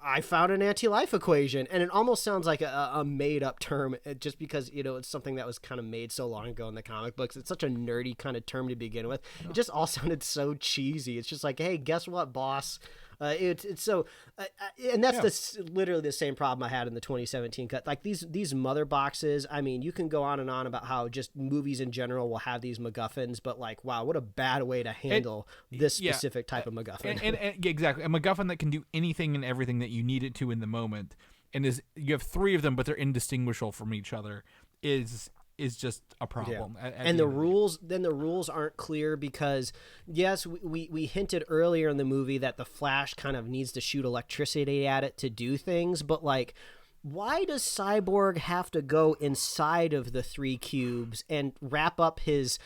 I found an anti-life equation, and it almost sounds like a made-up term, just because, you know, it's something that was kind of made so long ago in the comic books. It's such a nerdy kind of term to begin with. It just all sounded so cheesy. It's just like, hey, guess what, boss? It's so, and that's literally the same problem I had in the 2017 cut. Like these mother boxes. I mean, you can go on and on about how just movies in general will have these MacGuffins, but like, wow, what a bad way to handle this specific type of MacGuffin. And exactly, a MacGuffin that can do anything and everything that you need it to in the moment, and you have three of them, but they're indistinguishable from each other. Is just a problem. And the rules aren't clear, because yes, we hinted earlier in the movie that the Flash kind of needs to shoot electricity at it to do things, but like, why does Cyborg have to go inside of the three cubes and wrap up his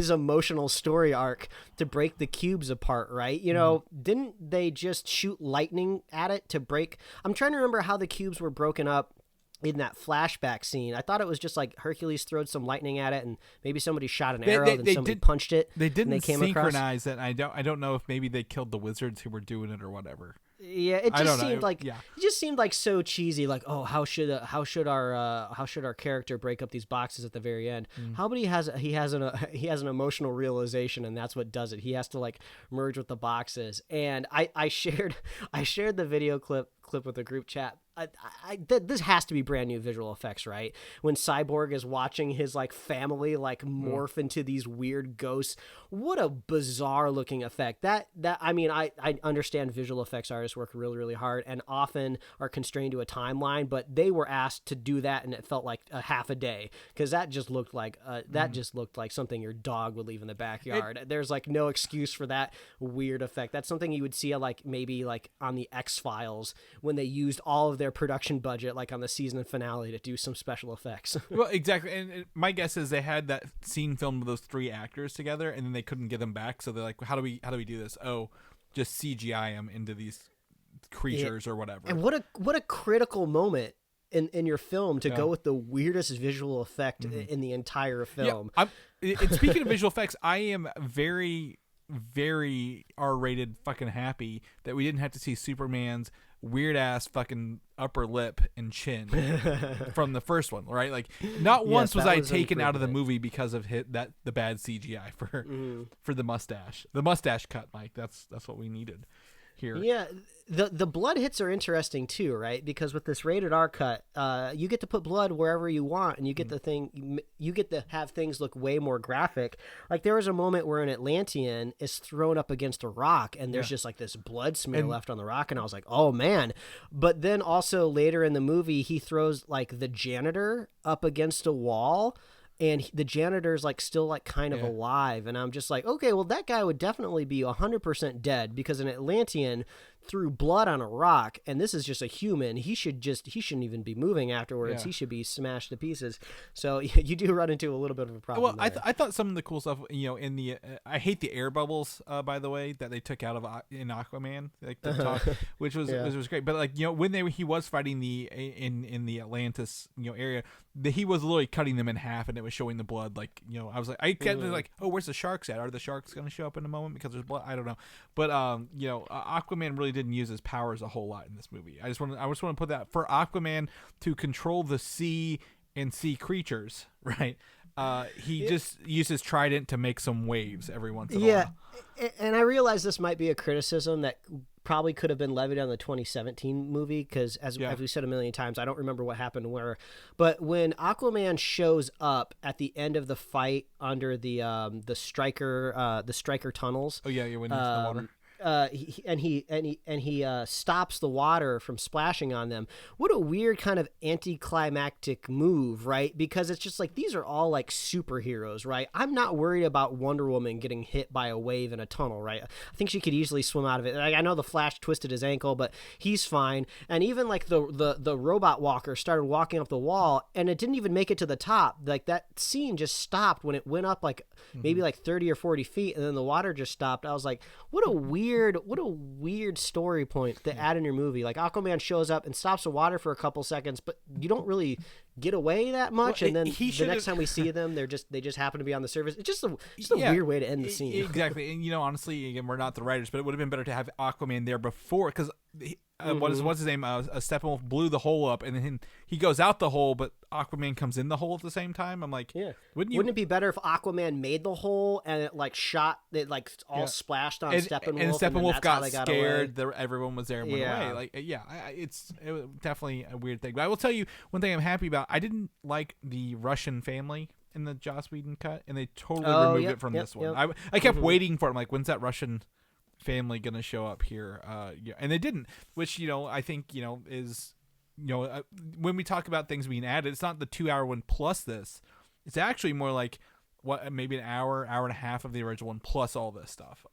emotional story arc to break the cubes apart, right? You know, didn't they just shoot lightning at it to break? I'm trying to remember how the cubes were broken up in that flashback scene. I thought it was just like Hercules throwed some lightning at it, and maybe somebody shot an arrow, and somebody punched it. They didn't and they came synchronize it. I don't know if maybe they killed the wizards who were doing it or whatever. Yeah, it just seemed like so cheesy. Like, oh, how should our character break up these boxes at the very end? How about he has an emotional realization, and that's what does it. He has to like merge with the boxes. And I shared the video clip with the group chat. This has to be brand new visual effects, right? When Cyborg is watching his like family like morph into these weird ghosts. What a bizarre looking effect. That I mean, I understand visual effects artists work really, really hard and often are constrained to a timeline, but they were asked to do that, and it felt like a half a day, because that just looked like something your dog would leave in the backyard. There's like no excuse for that weird effect. That's something you would see like maybe like on the X-Files, when they used all of their production budget like on the season finale to do some special effects. Well, exactly. And my guess is they had that scene filmed with those three actors together, and then they couldn't get them back, so they're like, how do we do this? Oh, just CGI them into these creatures or whatever. And what a critical moment in your film to go with the weirdest visual effect in the entire film. And speaking of visual effects, I am very, very R-rated fucking happy that we didn't have to see Superman's weird ass fucking upper lip and chin from the first one, right? Like, not once was I taken out of the movie because of the bad CGI for the mustache cut, Mike. That's what we needed here. Yeah, the blood hits are interesting too, right? Because with this rated R cut, you get to put blood wherever you want, and you get you get to have things look way more graphic. Like, there was a moment where an Atlantean is thrown up against a rock, and there's just like this blood smear left on the rock, and I was like, oh man. But then also later in the movie, he throws like the janitor up against a wall, and the janitor's like still like kind of alive, and I'm just like, okay, well, that guy would definitely be 100% dead, because an Atlantean threw blood on a rock, and this is just a human. He shouldn't even be moving afterwards. He should be smashed to pieces. So you do run into a little bit of a problem. Well, I thought some of the cool stuff, you know, in the I hate the air bubbles, by the way, that they took out of in Aquaman, like the talk, which was great. But like, you know, when he was fighting in the Atlantis, you know, area, he was literally cutting them in half, and it was showing the blood. Like, you know, I was like, I kept like, oh, where's the sharks at? Are the sharks going to show up in a moment because there's blood? I don't know. But you know, Aquaman really didn't use his powers a whole lot in this movie. I just want to put that for Aquaman to control the sea and sea creatures, right? He just used his trident to make some waves every once in a while. Yeah, and I realize this might be a criticism that probably could have been levied on the 2017 movie, because as we said a million times, I don't remember what happened where, but when Aquaman shows up at the end of the fight under the striker tunnels. Oh yeah, when he's in the water. he stops the water from splashing on them. What a weird kind of anticlimactic move, right? Because it's just like these are all like superheroes, right? I'm not worried about Wonder Woman getting hit by a wave in a tunnel, right? I think she could easily swim out of it. Like, I know the Flash twisted his ankle, but he's fine. And even like the robot walker started walking up the wall, and it didn't even make it to the top. Like that scene just stopped when it went up like maybe like 30 or 40 feet, and then the water just stopped. I was like, what a weird story point to add in your movie. Like Aquaman shows up and stops the water for a couple seconds, but you don't really get away that much. Well, and then the next time we see them, they just happen to be on the surface. It's just a weird way to end the scene. Exactly. And honestly, again, we're not the writers, but it would have been better to have Aquaman there before, because what's his name? Steppenwolf blew the hole up, and then he goes out the hole, but Aquaman comes in the hole at the same time. I'm like, wouldn't it be better if Aquaman made the hole and it like shot it like all splashed on Steppenwolf, and Steppenwolf got scared? Everyone was there and went away. Like, it was definitely a weird thing. But I will tell you one thing I'm happy about. I didn't like the Russian family in the Joss Whedon cut, and they totally removed it from this one. I kept waiting for it. I'm like, when's that Russian family gonna show up here? And they didn't, which I think is when we talk about things being added, it's not the 2-hour one plus this. It's actually more like maybe an hour and a half of the original one plus all this stuff.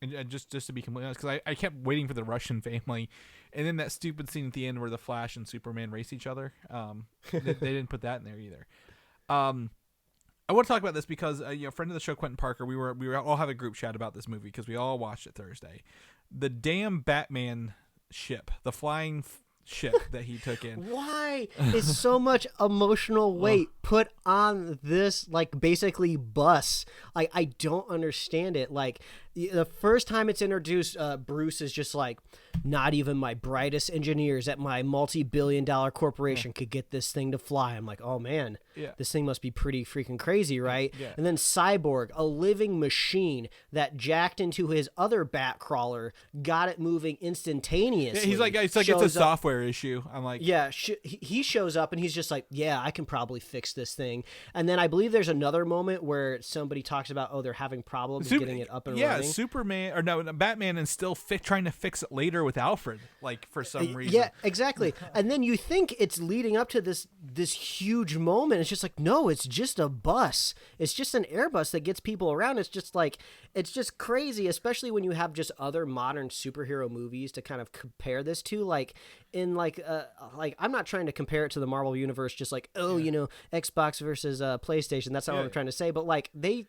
And just to be completely honest, because I kept waiting for the Russian family, and then that stupid scene at the end where the Flash and Superman race each other. They didn't put that in there either. I want to talk about this because a friend of the show, Quentin Parker, we were all have a group chat about this movie because we all watched it Thursday. The damn Batman ship, the flying ship that he took in. Why is so much emotional weight put on this like basically bus? I don't understand it. Like the first time it's introduced, Bruce is just like, not even my brightest engineers at my multi-billion-dollar corporation could get this thing to fly. I'm like, oh man, this thing must be pretty freaking crazy, right? Yeah. And then Cyborg, a living machine that jacked into his other bat crawler, got it moving instantaneously. Yeah, he's like it's a software issue. I'm like, he shows up and he's just like, yeah, I can probably fix this thing. And then I believe there's another moment where somebody talks about, they're having problems getting it up and running. Batman is still trying to fix it later with Alfred, like for some reason. Yeah, exactly. And then you think it's leading up to this huge moment. It's just like, no, it's just a bus. It's just an Airbus that gets people around. It's just crazy, especially when you have just other modern superhero movies to kind of compare this to. Like in like I'm not trying to compare it to the Marvel universe, just like Xbox versus PlayStation. That's not what I'm trying to say. But like they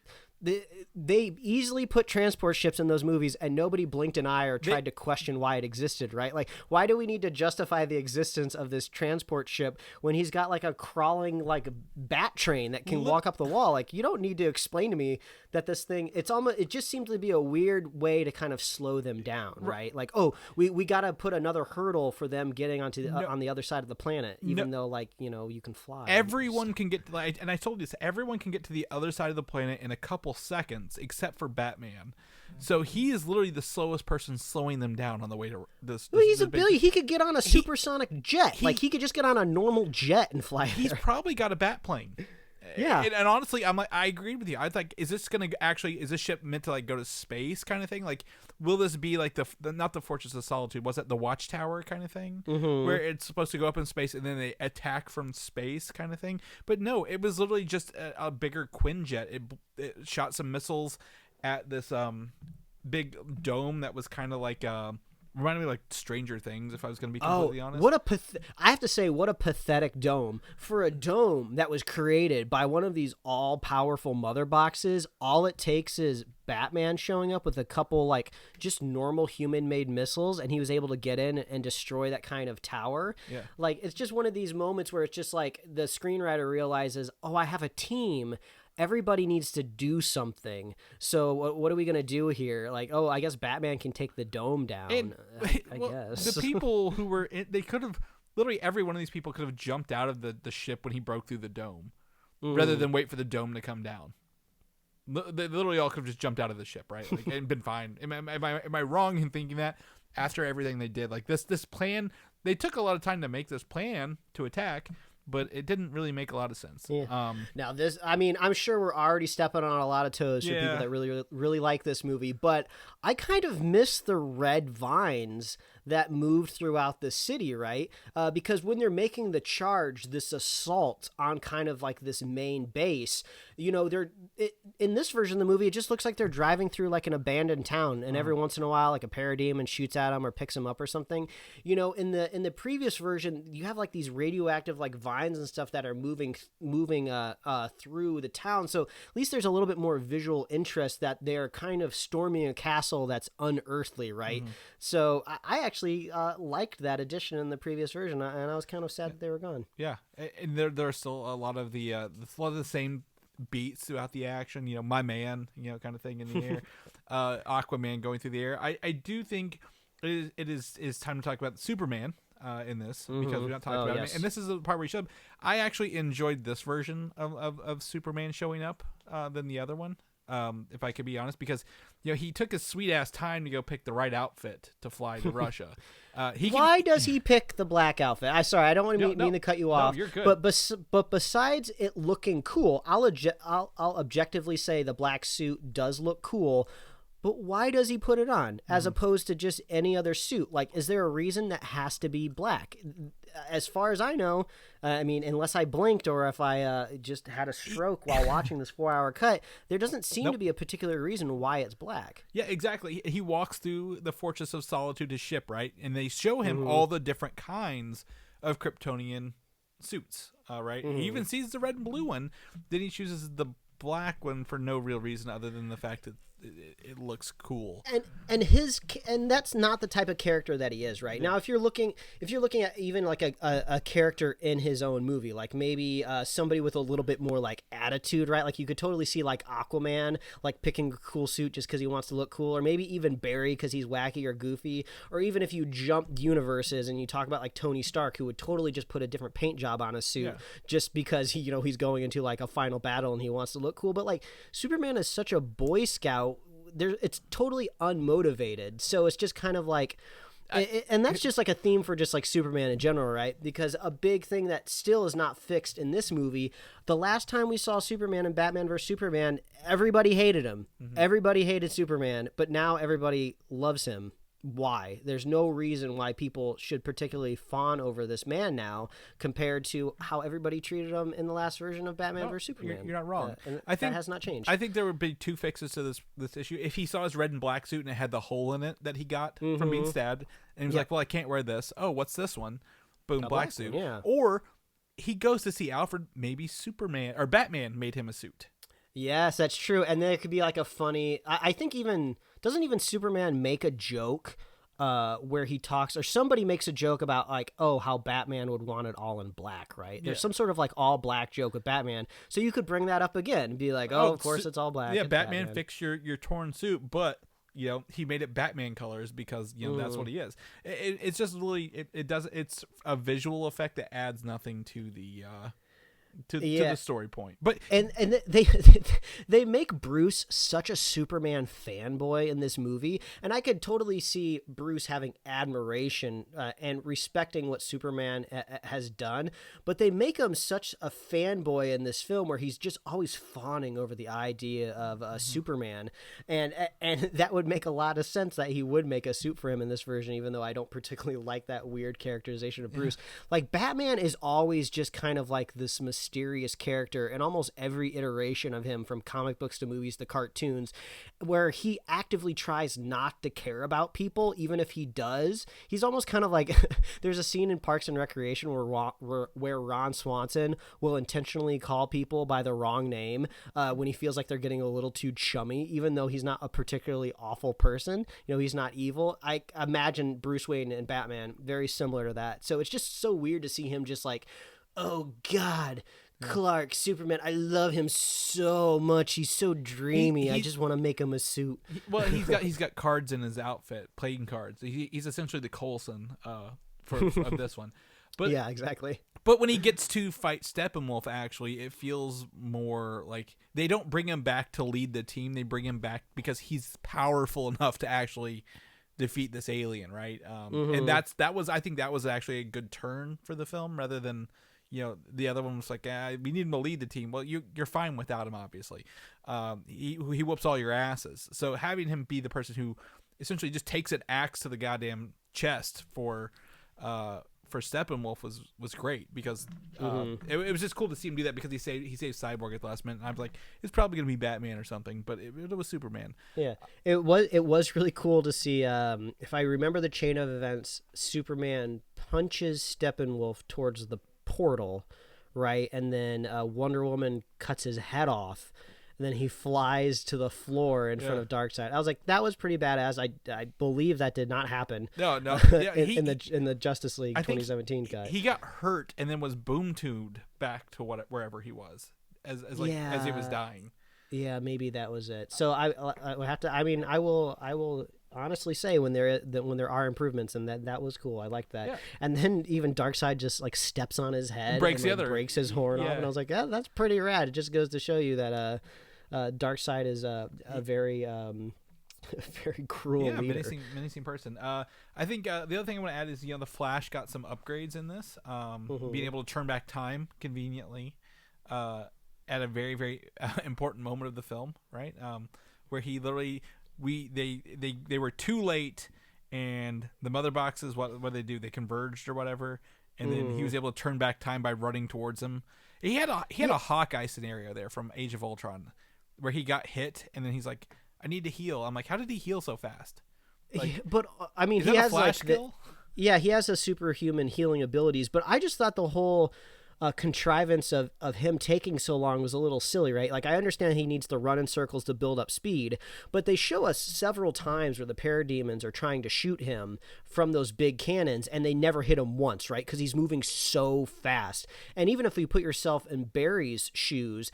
easily put transport ships in those movies, and nobody blinked an eye or tried to question why it existed, right? Like, why do we need to justify the existence of this transport ship when he's got like a crawling like bat train that can walk up the wall? Like, you don't need to explain to me that this thing, it just seems to be a weird way to kind of slow them down, right? Like, oh, we got to put another hurdle for them getting onto on the other side of the planet, even though like, you can fly. Everyone can get to, and I told you this, everyone can get to the other side of the planet in a couple seconds except for Batman. So he is literally the slowest person slowing them down on the way to this. Well, he's a billion. He could get on a supersonic jet. He could just get on a normal jet and fly. He's probably got a bat plane. Yeah. And honestly, I'm like, I agreed with you. I was like, is this ship meant to like go to space kind of thing? Like, will this be like not the Fortress of Solitude? Was it the Watchtower kind of thing? Mm-hmm. Where it's supposed to go up in space and then they attack from space kind of thing? But no, it was literally just a bigger Quinjet. It shot some missiles at this big dome that was kind of like reminded me of like Stranger Things, if I was going to be completely honest. I have to say, what a pathetic dome. For a dome that was created by one of these all-powerful mother boxes, all it takes is Batman showing up with a couple like just normal human-made missiles, and he was able to get in and destroy that kind of tower. Yeah. Like, it's just one of these moments where it's just like the screenwriter realizes, oh, I have a team. Everybody needs to do something. So what are we going to do here? Like, oh, I guess Batman can take the dome down. I guess. The people who were they could have, literally every one of these people could have jumped out of the ship when he broke through the dome rather than wait for the dome to come down. They literally all could have just jumped out of the ship, right? Like, and been fine. Am I wrong in thinking that after everything they did? Like this plan, they took a lot of time to make this plan to attack, but it didn't really make a lot of sense. Yeah. Now this, I mean, I'm sure we're already stepping on a lot of toes for people that really like this movie, but I kind of miss the red vines that moved throughout the city, right? Because when they're making the charge, this assault on kind of like this main base, you know, in this version of the movie, it just looks like they're driving through like an abandoned town, and every once in a while, like a parademon shoots at them or picks them up or something. You know, in the previous version, you have like these radioactive like vines and stuff that are moving through the town. So at least there's a little bit more visual interest that they're kind of storming a castle that's unearthly, right? So I actually liked that addition in the previous version, and I was kind of sad that they were gone. Yeah, and there are still a lot of the same beats throughout the action. You know, my man, you know, kind of thing in the air. Aquaman going through the air. I do think it is time to talk about Superman in this, because we're not talking about it. And this is the part where he showed up. I actually enjoyed this version of Superman showing up than the other one. If I could be honest, because you know he took his sweet ass time to go pick the right outfit to fly to Russia. Why does he pick the black outfit? I'm sorry, I don't want to mean to cut you off. No, you're good. But besides it looking cool, I'll objectively say the black suit does look cool. But why does he put it on as opposed to just any other suit? Like, is there a reason that has to be black? As far as I know, I mean, unless I blinked or if I just had a stroke while watching this 4-hour cut, there doesn't seem to be a particular reason why it's black. Yeah, exactly. He walks through the Fortress of Solitude, his ship, right? And they show him all the different kinds of Kryptonian suits, right? He even sees the red and blue one. Then he chooses the black one for no real reason other than the fact that it looks cool. And that's not the type of character that he is, right? Now, if you're looking at even like a character in his own movie, like maybe somebody with a little bit more like attitude, right? Like you could totally see like Aquaman like picking a cool suit just because he wants to look cool, or maybe even Barry because he's wacky or goofy, or even if you jump universes and you talk about like Tony Stark, who would totally just put a different paint job on his suit just because he's going into like a final battle and he wants to look cool. But like Superman is such a Boy Scout. It's totally unmotivated, so it's just kind of like, and that's just like a theme for just like Superman in general, right? Because a big thing that still is not fixed in this movie, the last time we saw Superman in Batman vs Superman, everybody hated him. Everybody hated Superman, but now everybody loves him. Why? There's no reason why people should particularly fawn over this man now compared to how everybody treated him in the last version of Batman vs Superman. You're not wrong. And I think that has not changed. I think there would be two fixes to this issue. If he saw his red and black suit and it had the hole in it that he got from being stabbed, and he was like, well, I can't wear this. Oh, what's this one? Boom, black suit. Yeah. Or he goes to see Alfred, maybe Superman or Batman made him a suit. Yes, that's true. And then it could be like a funny, I think doesn't even Superman make a joke where he talks, or somebody makes a joke about like, oh, how Batman would want it all in black, right? There's some sort of like all black joke with Batman. So you could bring that up again and be like, oh, of course it's all black. Yeah, Batman fixed your torn suit, but he made it Batman colors because that's what he is. It's just really it's a visual effect that adds nothing to the to the story point. But and they make Bruce such a Superman fanboy in this movie, and I could totally see Bruce having admiration and respecting what Superman has done, but they make him such a fanboy in this film where he's just always fawning over the idea of Superman, and that would make a lot of sense that he would make a suit for him in this version, even though I don't particularly like that weird characterization of Bruce. Like Batman is always just kind of like this mysterious character in almost every iteration of him, from comic books to movies to cartoons, where he actively tries not to care about people. Even if he does, he's almost kind of like there's a scene in Parks and Recreation where Ron Swanson will intentionally call people by the wrong name when he feels like they're getting a little too chummy, even though he's not a particularly awful person. He's not evil. I imagine Bruce Wayne and Batman very similar to that. So it's just so weird to see him just like, oh God, Clark, Superman, I love him so much. He's so dreamy. I just want to make him a suit. He's got cards in his outfit, playing cards. He's essentially the Coulson of this one. But yeah, exactly. But when he gets to fight Steppenwolf, actually, it feels more like they don't bring him back to lead the team. They bring him back because he's powerful enough to actually defeat this alien, right? And I think that was actually a good turn for the film, rather than, the other one was like, we need him to lead the team. Well, you're fine without him, obviously. He whoops all your asses. So having him be the person who essentially just takes an axe to the goddamn chest for Steppenwolf was great, because it was just cool to see him do that, because he saved Cyborg at the last minute. And I was like, it's probably gonna be Batman or something, but it was Superman. Yeah, it was really cool to see. If I remember the chain of events, Superman punches Steppenwolf towards the portal, right, and then Wonder Woman cuts his head off. And then he flies to the floor in front of Darkseid. I was like, that was pretty badass. I believe that did not happen. No. Yeah, in the Justice League 2017 cut. He got hurt and then was boom tuned back to wherever he was as he was dying. Yeah, maybe that was it. So I have to. I mean, I will honestly say when there are improvements, and that was cool. I liked that. Yeah. And then even Darkseid just like steps on his head, breaks his horn off, and I was like, yeah, that's pretty rad. It just goes to show you that Darkseid is a very very cruel leader. menacing person. I think the other thing I want to add is the Flash got some upgrades in this, being able to turn back time conveniently at a very very important moment of the film, right? Where he literally they were too late, and the mother boxes, what they do, they converged or whatever, and then he was able to turn back time by running towards them. He had a Hawkeye scenario there from Age of Ultron, where he got hit and then he's like, I need to heal. I'm like, how did he heal so fast? Like, but I mean, he has like he has a superhuman healing abilities, but I just thought the whole contrivance of him taking so long was a little silly, right? Like, I understand he needs to run in circles to build up speed, but they show us several times where the parademons are trying to shoot him from those big cannons, and they never hit him once, right? Because he's moving so fast. And even if you put yourself in Barry's shoes,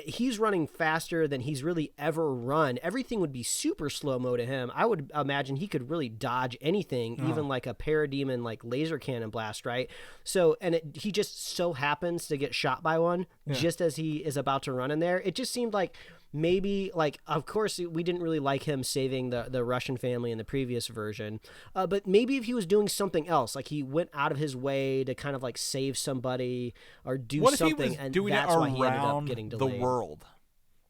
he's running faster than he's really ever run. Everything would be super slow-mo to him. I would imagine he could really dodge anything, even like a parademon like laser cannon blast, right? So, and he just so happens to get shot by one just as he is about to run in there. It just seemed like maybe, like, of course we didn't really like him saving the Russian family in the previous version, but maybe if he was doing something else, like he went out of his way to kind of like save somebody or do something, and that's why he ended up getting delayed. The world,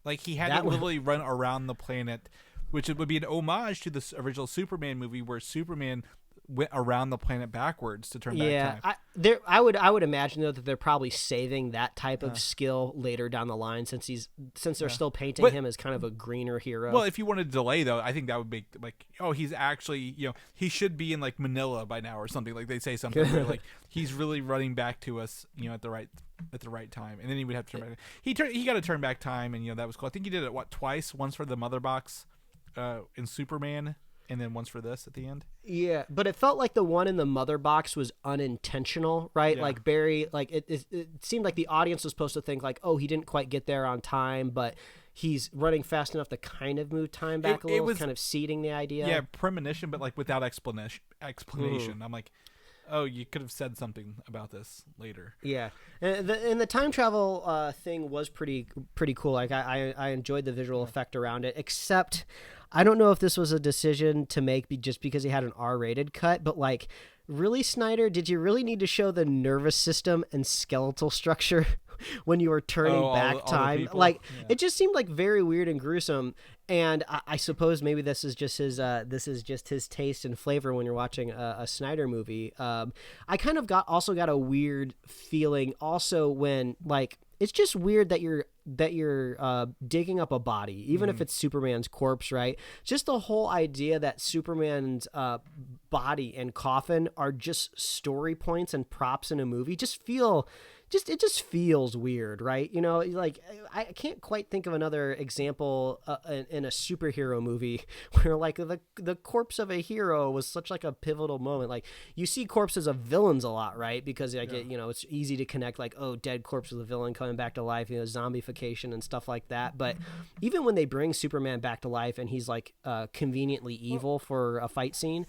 like he had to literally run around the planet, which would be an homage to the original Superman movie, where Superman went around the planet backwards to turn back time. I would imagine though that they're probably saving that type of skill later down the line, since they're still painting him as kind of a greener hero. Well, if you wanted to delay though, I think that would be like, oh, he's actually, he should be in like Manila by now or something. Like they say something where, like he's really running back to us, at the right time, and then he would have to turn back. He got to turn back time, and that was cool. I think he did it twice. Once for the mother box in Superman, and then once for this at the end. Yeah, but it felt like the one in the mother box was unintentional, right? Yeah. Like Barry, like it seemed like the audience was supposed to think like, oh, he didn't quite get there on time, but he's running fast enough to kind of move time back a little, kind of seeding the idea. Yeah, premonition, but like without explanation. I'm like, oh, you could have said something about this later. Yeah, and the time travel thing was pretty cool. Like I enjoyed the visual effect around it, except I don't know if this was a decision to make just because he had an R-rated cut, but like, really, Snyder, did you really need to show the nervous system and skeletal structure when you were turning back time? Like, it just seemed like very weird and gruesome. And I suppose maybe this is just his taste and flavor when you're watching a Snyder movie. I kind of got a weird feeling also when, like, it's just weird that you're digging up a body, even if it's Superman's corpse, right? Just the whole idea that Superman's body and coffin are just story points and props in a movie it just feels weird, right? Like I can't quite think of another example in a superhero movie where like the corpse of a hero was such like a pivotal moment. Like you see corpses of villains a lot, right? Because like it's easy to connect like, oh, dead corpse of the villain coming back to life, zombification and stuff like that. But even when they bring Superman back to life and he's like conveniently evil for a fight scene,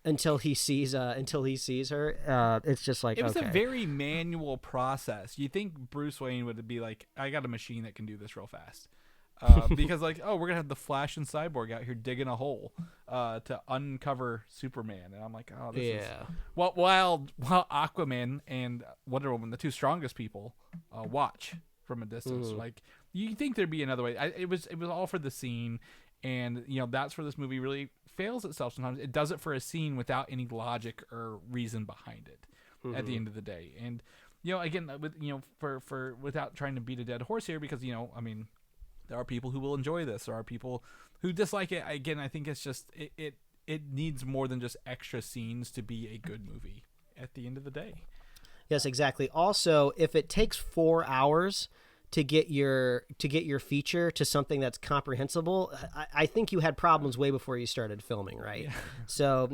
until he sees her, it's just like, it was a very manual process. You think Bruce Wayne would be like, I got a machine that can do this real fast, because like, oh, we're gonna have the Flash and Cyborg out here digging a hole to uncover Superman, and I'm like, oh, this is while Aquaman and Wonder Woman, the two strongest people, watch from a distance. Like, you think there'd be another way. It was all for the scene, and that's where this movie really fails itself sometimes. It does it for a scene without any logic or reason behind it at the end of the day. And again, with for without trying to beat a dead horse here, because I mean, there are people who will enjoy this, there are people who dislike it. Again, I think it's just it needs more than just extra scenes to be a good movie at the end of the day. Yes, exactly. Also, if it takes 4 hours to get your feature to something that's comprehensible, I think you had problems way before you started filming, right? Yeah. So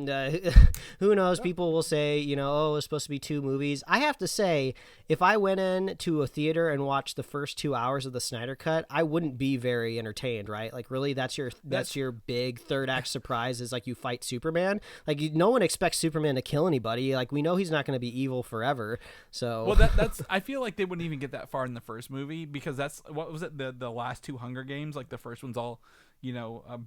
who knows? People will say, oh, it's supposed to be 2 movies. I have to say, if I went in to a theater and watched the first 2 hours of the Snyder Cut, I wouldn't be very entertained, right? Like, really, that's your big third act surprise, is like you fight Superman. Like, no one expects Superman to kill anybody. Like, we know he's not going to be evil forever. So that's I feel like they wouldn't even get that far in the first movie, because that's what was it, the last 2 Hunger Games, like the first one's all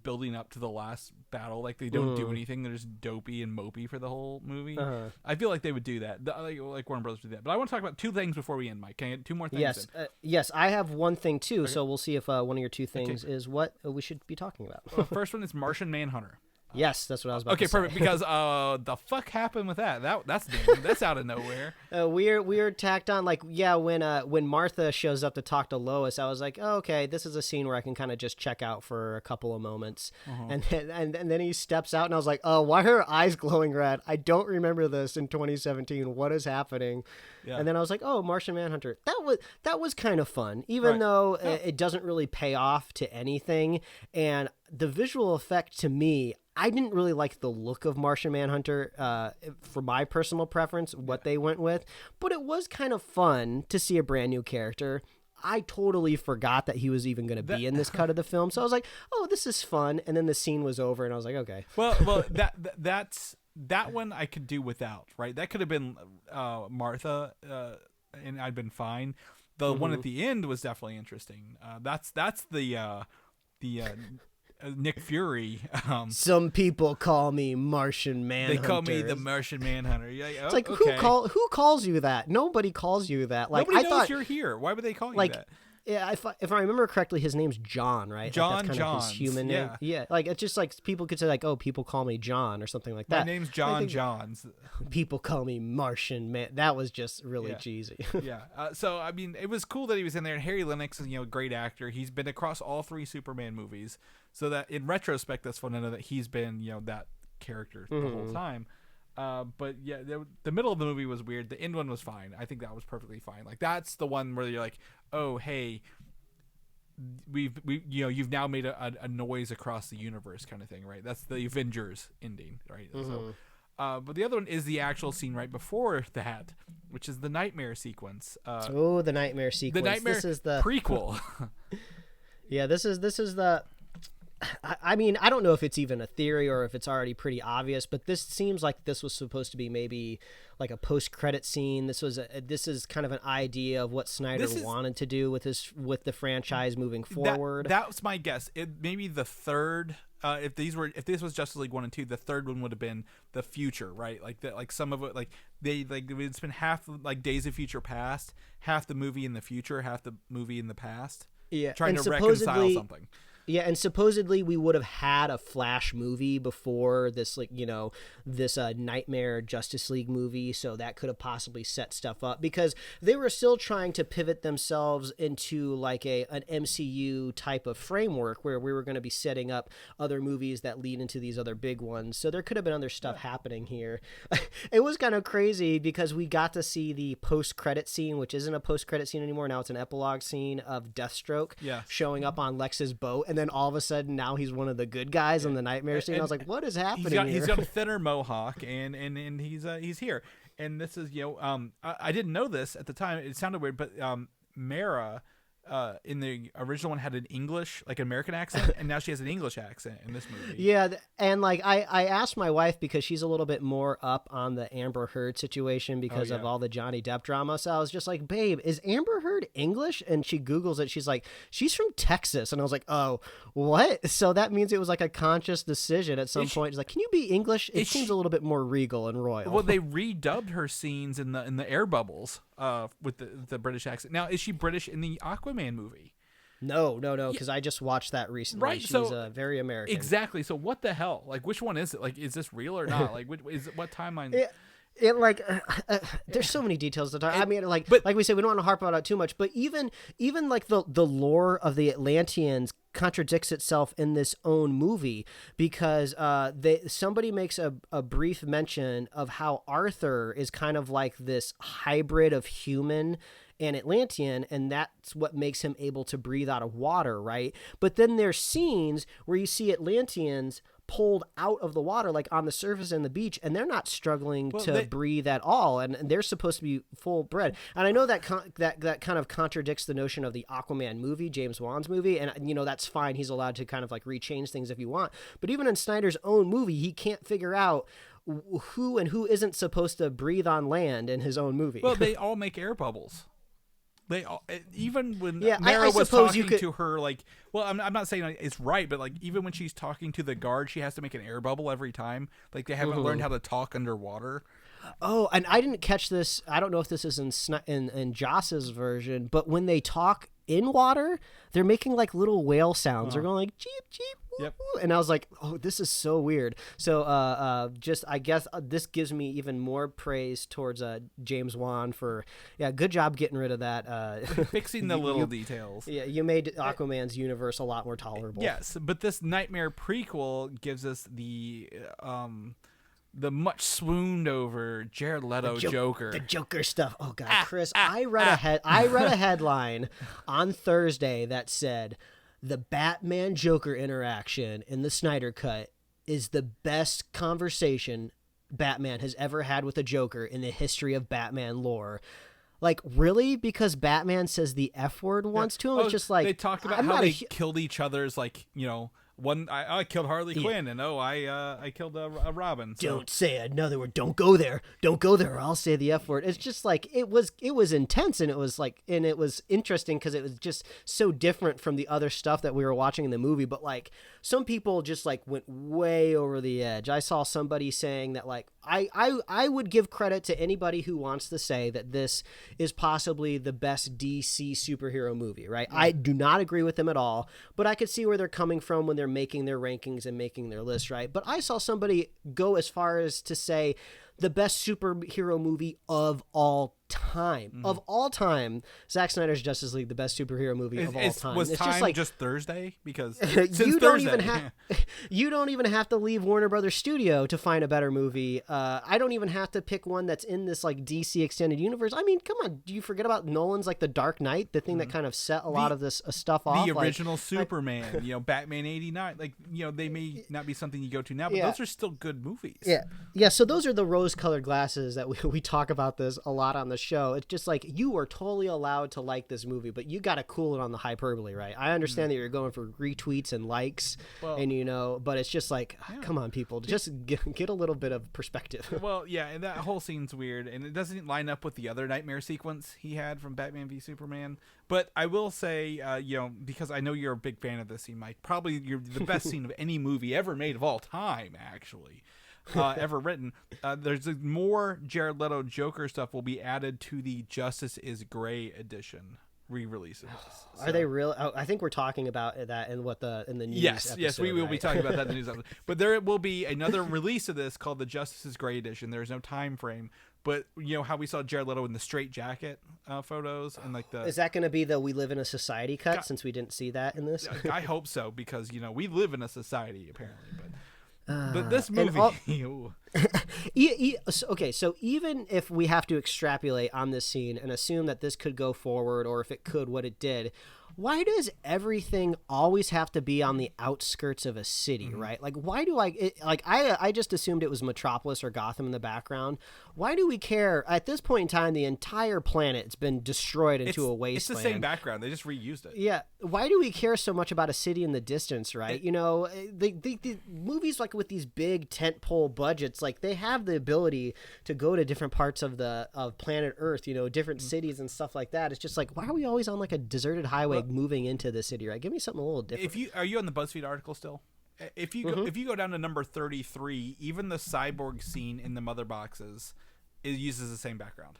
building up to the last battle. Like, they don't do anything, they're just dopey and mopey for the whole movie. I feel like they would do that, like Warner Brothers do that. But I want to talk about 2 things before we end, Mike. Can I get 2 more things? Yes, I have one thing too. Okay. So we'll see if one of your 2 things is what we should be talking about. The first one is Martian Manhunter. Yes, that's what I was about to say. Okay, perfect. Because the fuck happened with that? That's out of nowhere. We're tacked on, like, when Martha shows up to talk to Lois, I was like, oh, okay, this is a scene where I can kind of just check out for a couple of moments, and then he steps out, and I was like, oh, why are her eyes glowing red? I don't remember this in 2017. What is happening? Yeah. And then I was like, oh, Martian Manhunter. That was kind of fun, even though it doesn't really pay off to anything, and the visual effect to me, I didn't really like the look of Martian Manhunter for my personal preference, what they went with, but it was kind of fun to see a brand new character. I totally forgot that he was even going to be in this cut of the film, so I was like, oh, this is fun, and then the scene was over, and I was like, okay. Well, that one I could do without, right? That could have been Martha, and I'd been fine. The one at the end was definitely interesting. That's the Nick Fury. Some people call me Martian Manhunter. They call me the Martian Manhunter. Like, it's like, okay. Who calls you that? Nobody calls you that. Like, nobody knows thought you're here. Why would they call you that? Yeah, if I remember correctly, his name's John, right? John, like, that's kind of his human name. Yeah, like, it's just like people could say, like, oh, people call me John or something like that. My name's John Johns. People call me Martian Man. That was just really cheesy. Yeah. So I mean, it was cool that he was in there. And Harry Lennox is a great actor. He's been across all 3 Superman movies. So that in retrospect, that's fun to know that he's been that character the whole time. But yeah, the middle of the movie was weird. The end one was fine. I think that was perfectly fine. Like, that's the one where you're like, oh, hey, you've now made a noise across the universe kind of thing, right? That's the Avengers ending, right? So, but the other one is the actual scene right before that, which is the nightmare sequence. The nightmare sequence. The nightmare this is the prequel. Yeah, this is the. I mean, I don't know if it's even a theory or if it's already pretty obvious, but this seems like this was supposed to be maybe like a post-credit scene. This is kind of an idea of what Snyder wanted to do with the franchise moving forward. That's my guess. It maybe the third. If this was Justice League 1 and 2, the third one would have been the future, right? Like some of it, like they it's been half like Days of Future Past, half the movie in the future, half the movie in the past. Yeah, trying to reconcile something. Yeah, and supposedly we would have had a Flash movie before this, like, this Nightmare Justice League movie, so that could have possibly set stuff up, because they were still trying to pivot themselves into like an MCU type of framework where we were going to be setting up other movies that lead into these other big ones. So there could have been other stuff happening here. It was kind of crazy because we got to see the post-credit scene, which isn't a post-credit scene anymore. Now it's an epilogue scene of Deathstroke showing up on Lex's boat. And then all of a sudden, now he's one of the good guys in the nightmare scene. I was like, "What is happening here?" He's got a thinner mohawk, and he's here. And this is I didn't know this at the time. It sounded weird, but Mara in the original one had an English, like an American accent, and now she has an English accent in this movie. Yeah, and like I asked my wife because she's a little bit more up on the Amber Heard situation because of all the Johnny Depp drama. So I was just like, babe, is Amber Heard English? And she Googles it. She's like, she's from Texas. And I was like, oh, what? So that means it was like a conscious decision at some point. She's like, can you be English? It seems a little bit more regal and royal. Well, they redubbed her scenes in the air bubbles with the British accent. Now, is she British in the Aquaman movie? No, because I just watched that recently. Right, she's very American. Exactly. So what the hell? Like, which one is it? Like, is this real or not? Like, what timeline? It like there's so many details to talk. I mean, like we said, we don't want to harp on it too much. But even like the lore of the Atlanteans contradicts itself in this own movie because somebody makes a brief mention of how Arthur is kind of like this hybrid of human and Atlantean, and that's what makes him able to breathe out of water, right? But then there's scenes where you see Atlanteans pulled out of the water, like on the surface and the beach, and they're not struggling to breathe at all, and they're supposed to be full bred. And I know that that kind of contradicts the notion of the Aquaman movie, James Wan's movie, and that's fine. He's allowed to kind of like rechange things if you want. But even in Snyder's own movie, he can't figure out who and who isn't supposed to breathe on land in his own movie. Well, they all make air bubbles. They all, even when Mara was talking to her, like, well, I'm not saying it's right, but like even when she's talking to the guard, she has to make an air bubble every time. Like they haven't learned how to talk underwater. Oh, and I didn't catch this. I don't know if this is in Joss's version, but when they talk in water, they're making like little whale sounds. They're going like cheep cheep. Yep. And I was like, oh, this is so weird. So I guess this gives me even more praise towards James Wan for, good job getting rid of that. Fixing the little details. Yeah, you made Aquaman's universe a lot more tolerable. Yes, but this Nightmare prequel gives us the much swooned over Jared Leto Joker. The Joker stuff. Oh God, Chris, I read a headline on Thursday that said the Batman Joker interaction in the Snyder Cut is the best conversation Batman has ever had with a Joker in the history of Batman lore. Like, really? Because Batman says the F word once to him? It's just like... They talked about how they killed each other's, like, one, I killed Harley Quinn, and I killed a Robin. So. Don't say another word. Don't go there, or I'll say the F word. It's just like it was intense, and it was interesting because it was just so different from the other stuff that we were watching in the movie. But like some people just like went way over the edge. I saw somebody saying that like I would give credit to anybody who wants to say that this is possibly the best DC superhero movie. Right? I do not agree with them at all, but I could see where they're coming from when they're making their rankings and making their list, right? But I saw somebody go as far as to say the best superhero movie of all time. Of all time, Zack Snyder's Justice League, the best superhero movie of all time. Was it's time just Thursday? Because you don't even have to leave Warner Brothers Studio to find a better movie. I don't even have to pick one that's in this like DC extended universe. I mean, come on, do you forget about Nolan's like The Dark Knight, the thing that kind of set a lot of this stuff off? The original Superman, Batman '89. Like, they may not be something you go to now, but those are still good movies. Yeah. So those are the rose-colored glasses that we talk about this a lot on the show. It's just like you are totally allowed to like this movie, but you got to cool it on the hyperbole, right? I understand that you're going for retweets and likes, but it's just like, come on, people, just get a little bit of perspective. Well, yeah, and that whole scene's weird, and it doesn't line up with the other nightmare sequence he had from Batman v Superman. But I will say, because I know you're a big fan of this scene, Mike, probably the best scene of any movie ever made of all time, actually. Ever written. There's more Jared Leto Joker stuff will be added to the Justice is Gray edition re-release of this. So. Are they real? Oh, I think we're talking about that in the news. Yes, we will be talking about that in the news episode. But there will be another release of this called the Justice is Gray edition. There's no time frame. But how we saw Jared Leto in the straight jacket photos and like the... Is that going to be the We Live in a Society cut since we didn't see that in this? I hope so, because we live in a society apparently, but this movie... Okay, so even if we have to extrapolate on this scene and assume that this could go forward, or if it could, what it did, why does everything always have to be on the outskirts of a city, right? Like, why do I just assumed it was Metropolis or Gotham in the background. Why do we care? At this point in time, the entire planet's been destroyed into a wasteland. It's the same background. They just reused it. Yeah. Why do we care so much about a city in the distance, right? The movies like with these big tentpole budgets, like they have the ability to go to different parts of planet Earth, different cities and stuff like that. It's just like, why are we always on like a deserted highway moving into the city, right? Give me something a little different. Are you on the BuzzFeed article still? If you go down to number 33, even the cyborg scene in the mother boxes uses the same background.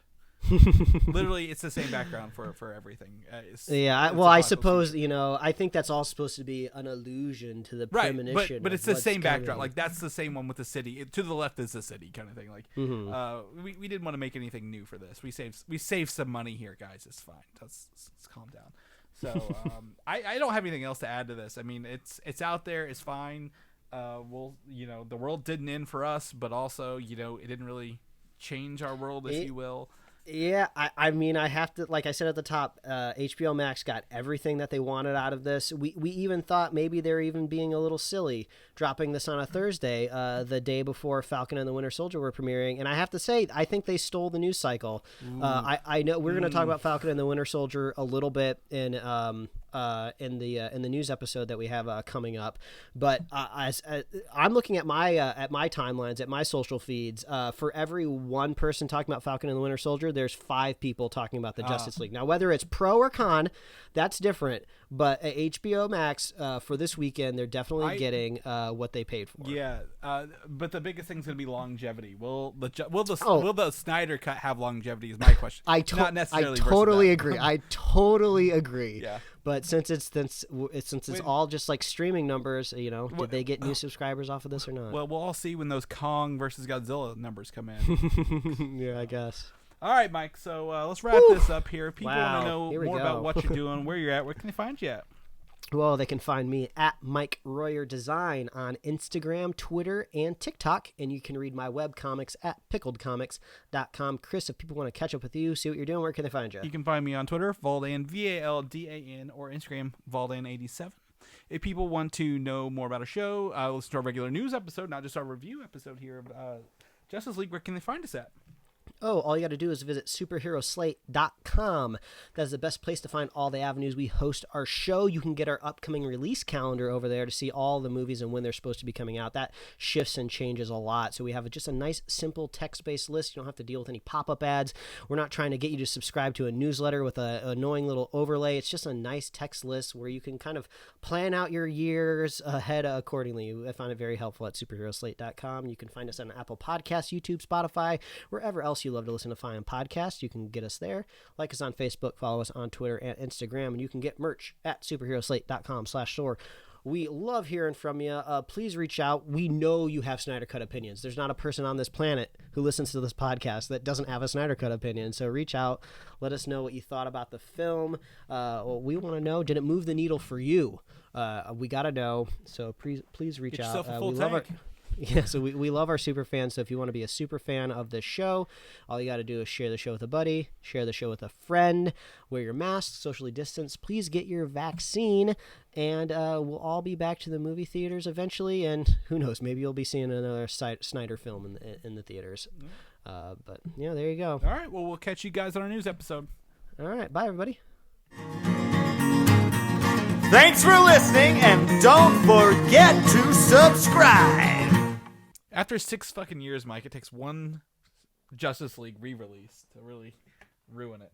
Literally, it's the same background for everything. I suppose I think that's all supposed to be an allusion to the premonition. But it's the same background. Like that's the same one with the city. To the left is the city, kind of thing. Like we didn't want to make anything new for this. We saved some money here, guys. It's fine. Let's calm down. So I don't have anything else to add to this. I mean, it's out there. It's fine. The world didn't end for us, but also it didn't really change our world, if you will. Yeah, I mean, I have to, like I said at the top, HBO Max got everything that they wanted out of this. We even thought maybe they're even being a little silly, dropping this on a Thursday, the day before Falcon and the Winter Soldier were premiering. And I have to say, I think they stole the news cycle. I know we're going to talk about Falcon and the Winter Soldier a little bit in the news episode that we have coming up, but as I'm looking at my timelines, at my social feeds, for every one person talking about Falcon and the Winter Soldier, there's 5 people talking about the Justice League. Now, whether it's pro or con, that's different. But at HBO Max for this weekend, they're definitely getting what they paid for. Yeah, but the biggest thing is going to be longevity. Will the Snyder cut have longevity? Is my question. Not necessarily. I totally agree. I totally agree. Yeah. But since it's all just like streaming numbers, did they get new subscribers off of this or not? Well, we'll all see when those Kong versus Godzilla numbers come in. Yeah, I guess. All right, Mike. So let's wrap this up here. If people want to know more about what you're doing, where you're at, where can they find you at? Well, they can find me at Mike Royer Design on Instagram, Twitter, and TikTok. And you can read my webcomics at pickledcomics.com. Chris, if people want to catch up with you, see what you're doing, where can they find you? You can find me on Twitter, Valdan, Valdan, or Instagram, Valdan87. If people want to know more about a show, listen to our regular news episode, not just our review episode here of Justice League, where can they find us at? Oh, all you got to do is visit superheroslate.com. That's the best place to find all the avenues we host our show. You can get our upcoming release calendar over there to see all the movies and when they're supposed to be coming out. That shifts and changes a lot. So we have just a nice, simple text-based list. You don't have to deal with any pop-up ads. We're not trying to get you to subscribe to a newsletter with an annoying little overlay. It's just a nice text list where you can kind of plan out your years ahead accordingly. I find it very helpful at superheroslate.com. You can find us on Apple Podcasts, YouTube, Spotify, wherever else you love to listen to fine podcasts. You can get us there. Like us on Facebook, follow us on Twitter and Instagram, and you can get merch at superheroslate.com/store. We love hearing from you. Please reach out. We know you have Snyder Cut opinions. There's not a person on this planet who listens to this podcast that doesn't have a Snyder Cut opinion. So reach out. Let us know what you thought about the film. We want to know, did it move the needle for you? We got to know. So please reach Get out. yourself a full we tank. love Yeah, so we love our super fans. So if you want to be a super fan of the show, all you got to do is share the show with a buddy, share the show with a friend, wear your mask, socially distance, please get your vaccine, and we'll all be back to the movie theaters eventually, and who knows, maybe you'll be seeing another Snyder film in the theaters. But, yeah, there you go. All right, well, we'll catch you guys on our news episode. All right, bye, everybody. Thanks for listening, and don't forget to subscribe. After 6 fucking years, Mike, it takes one Justice League re-release to really ruin it.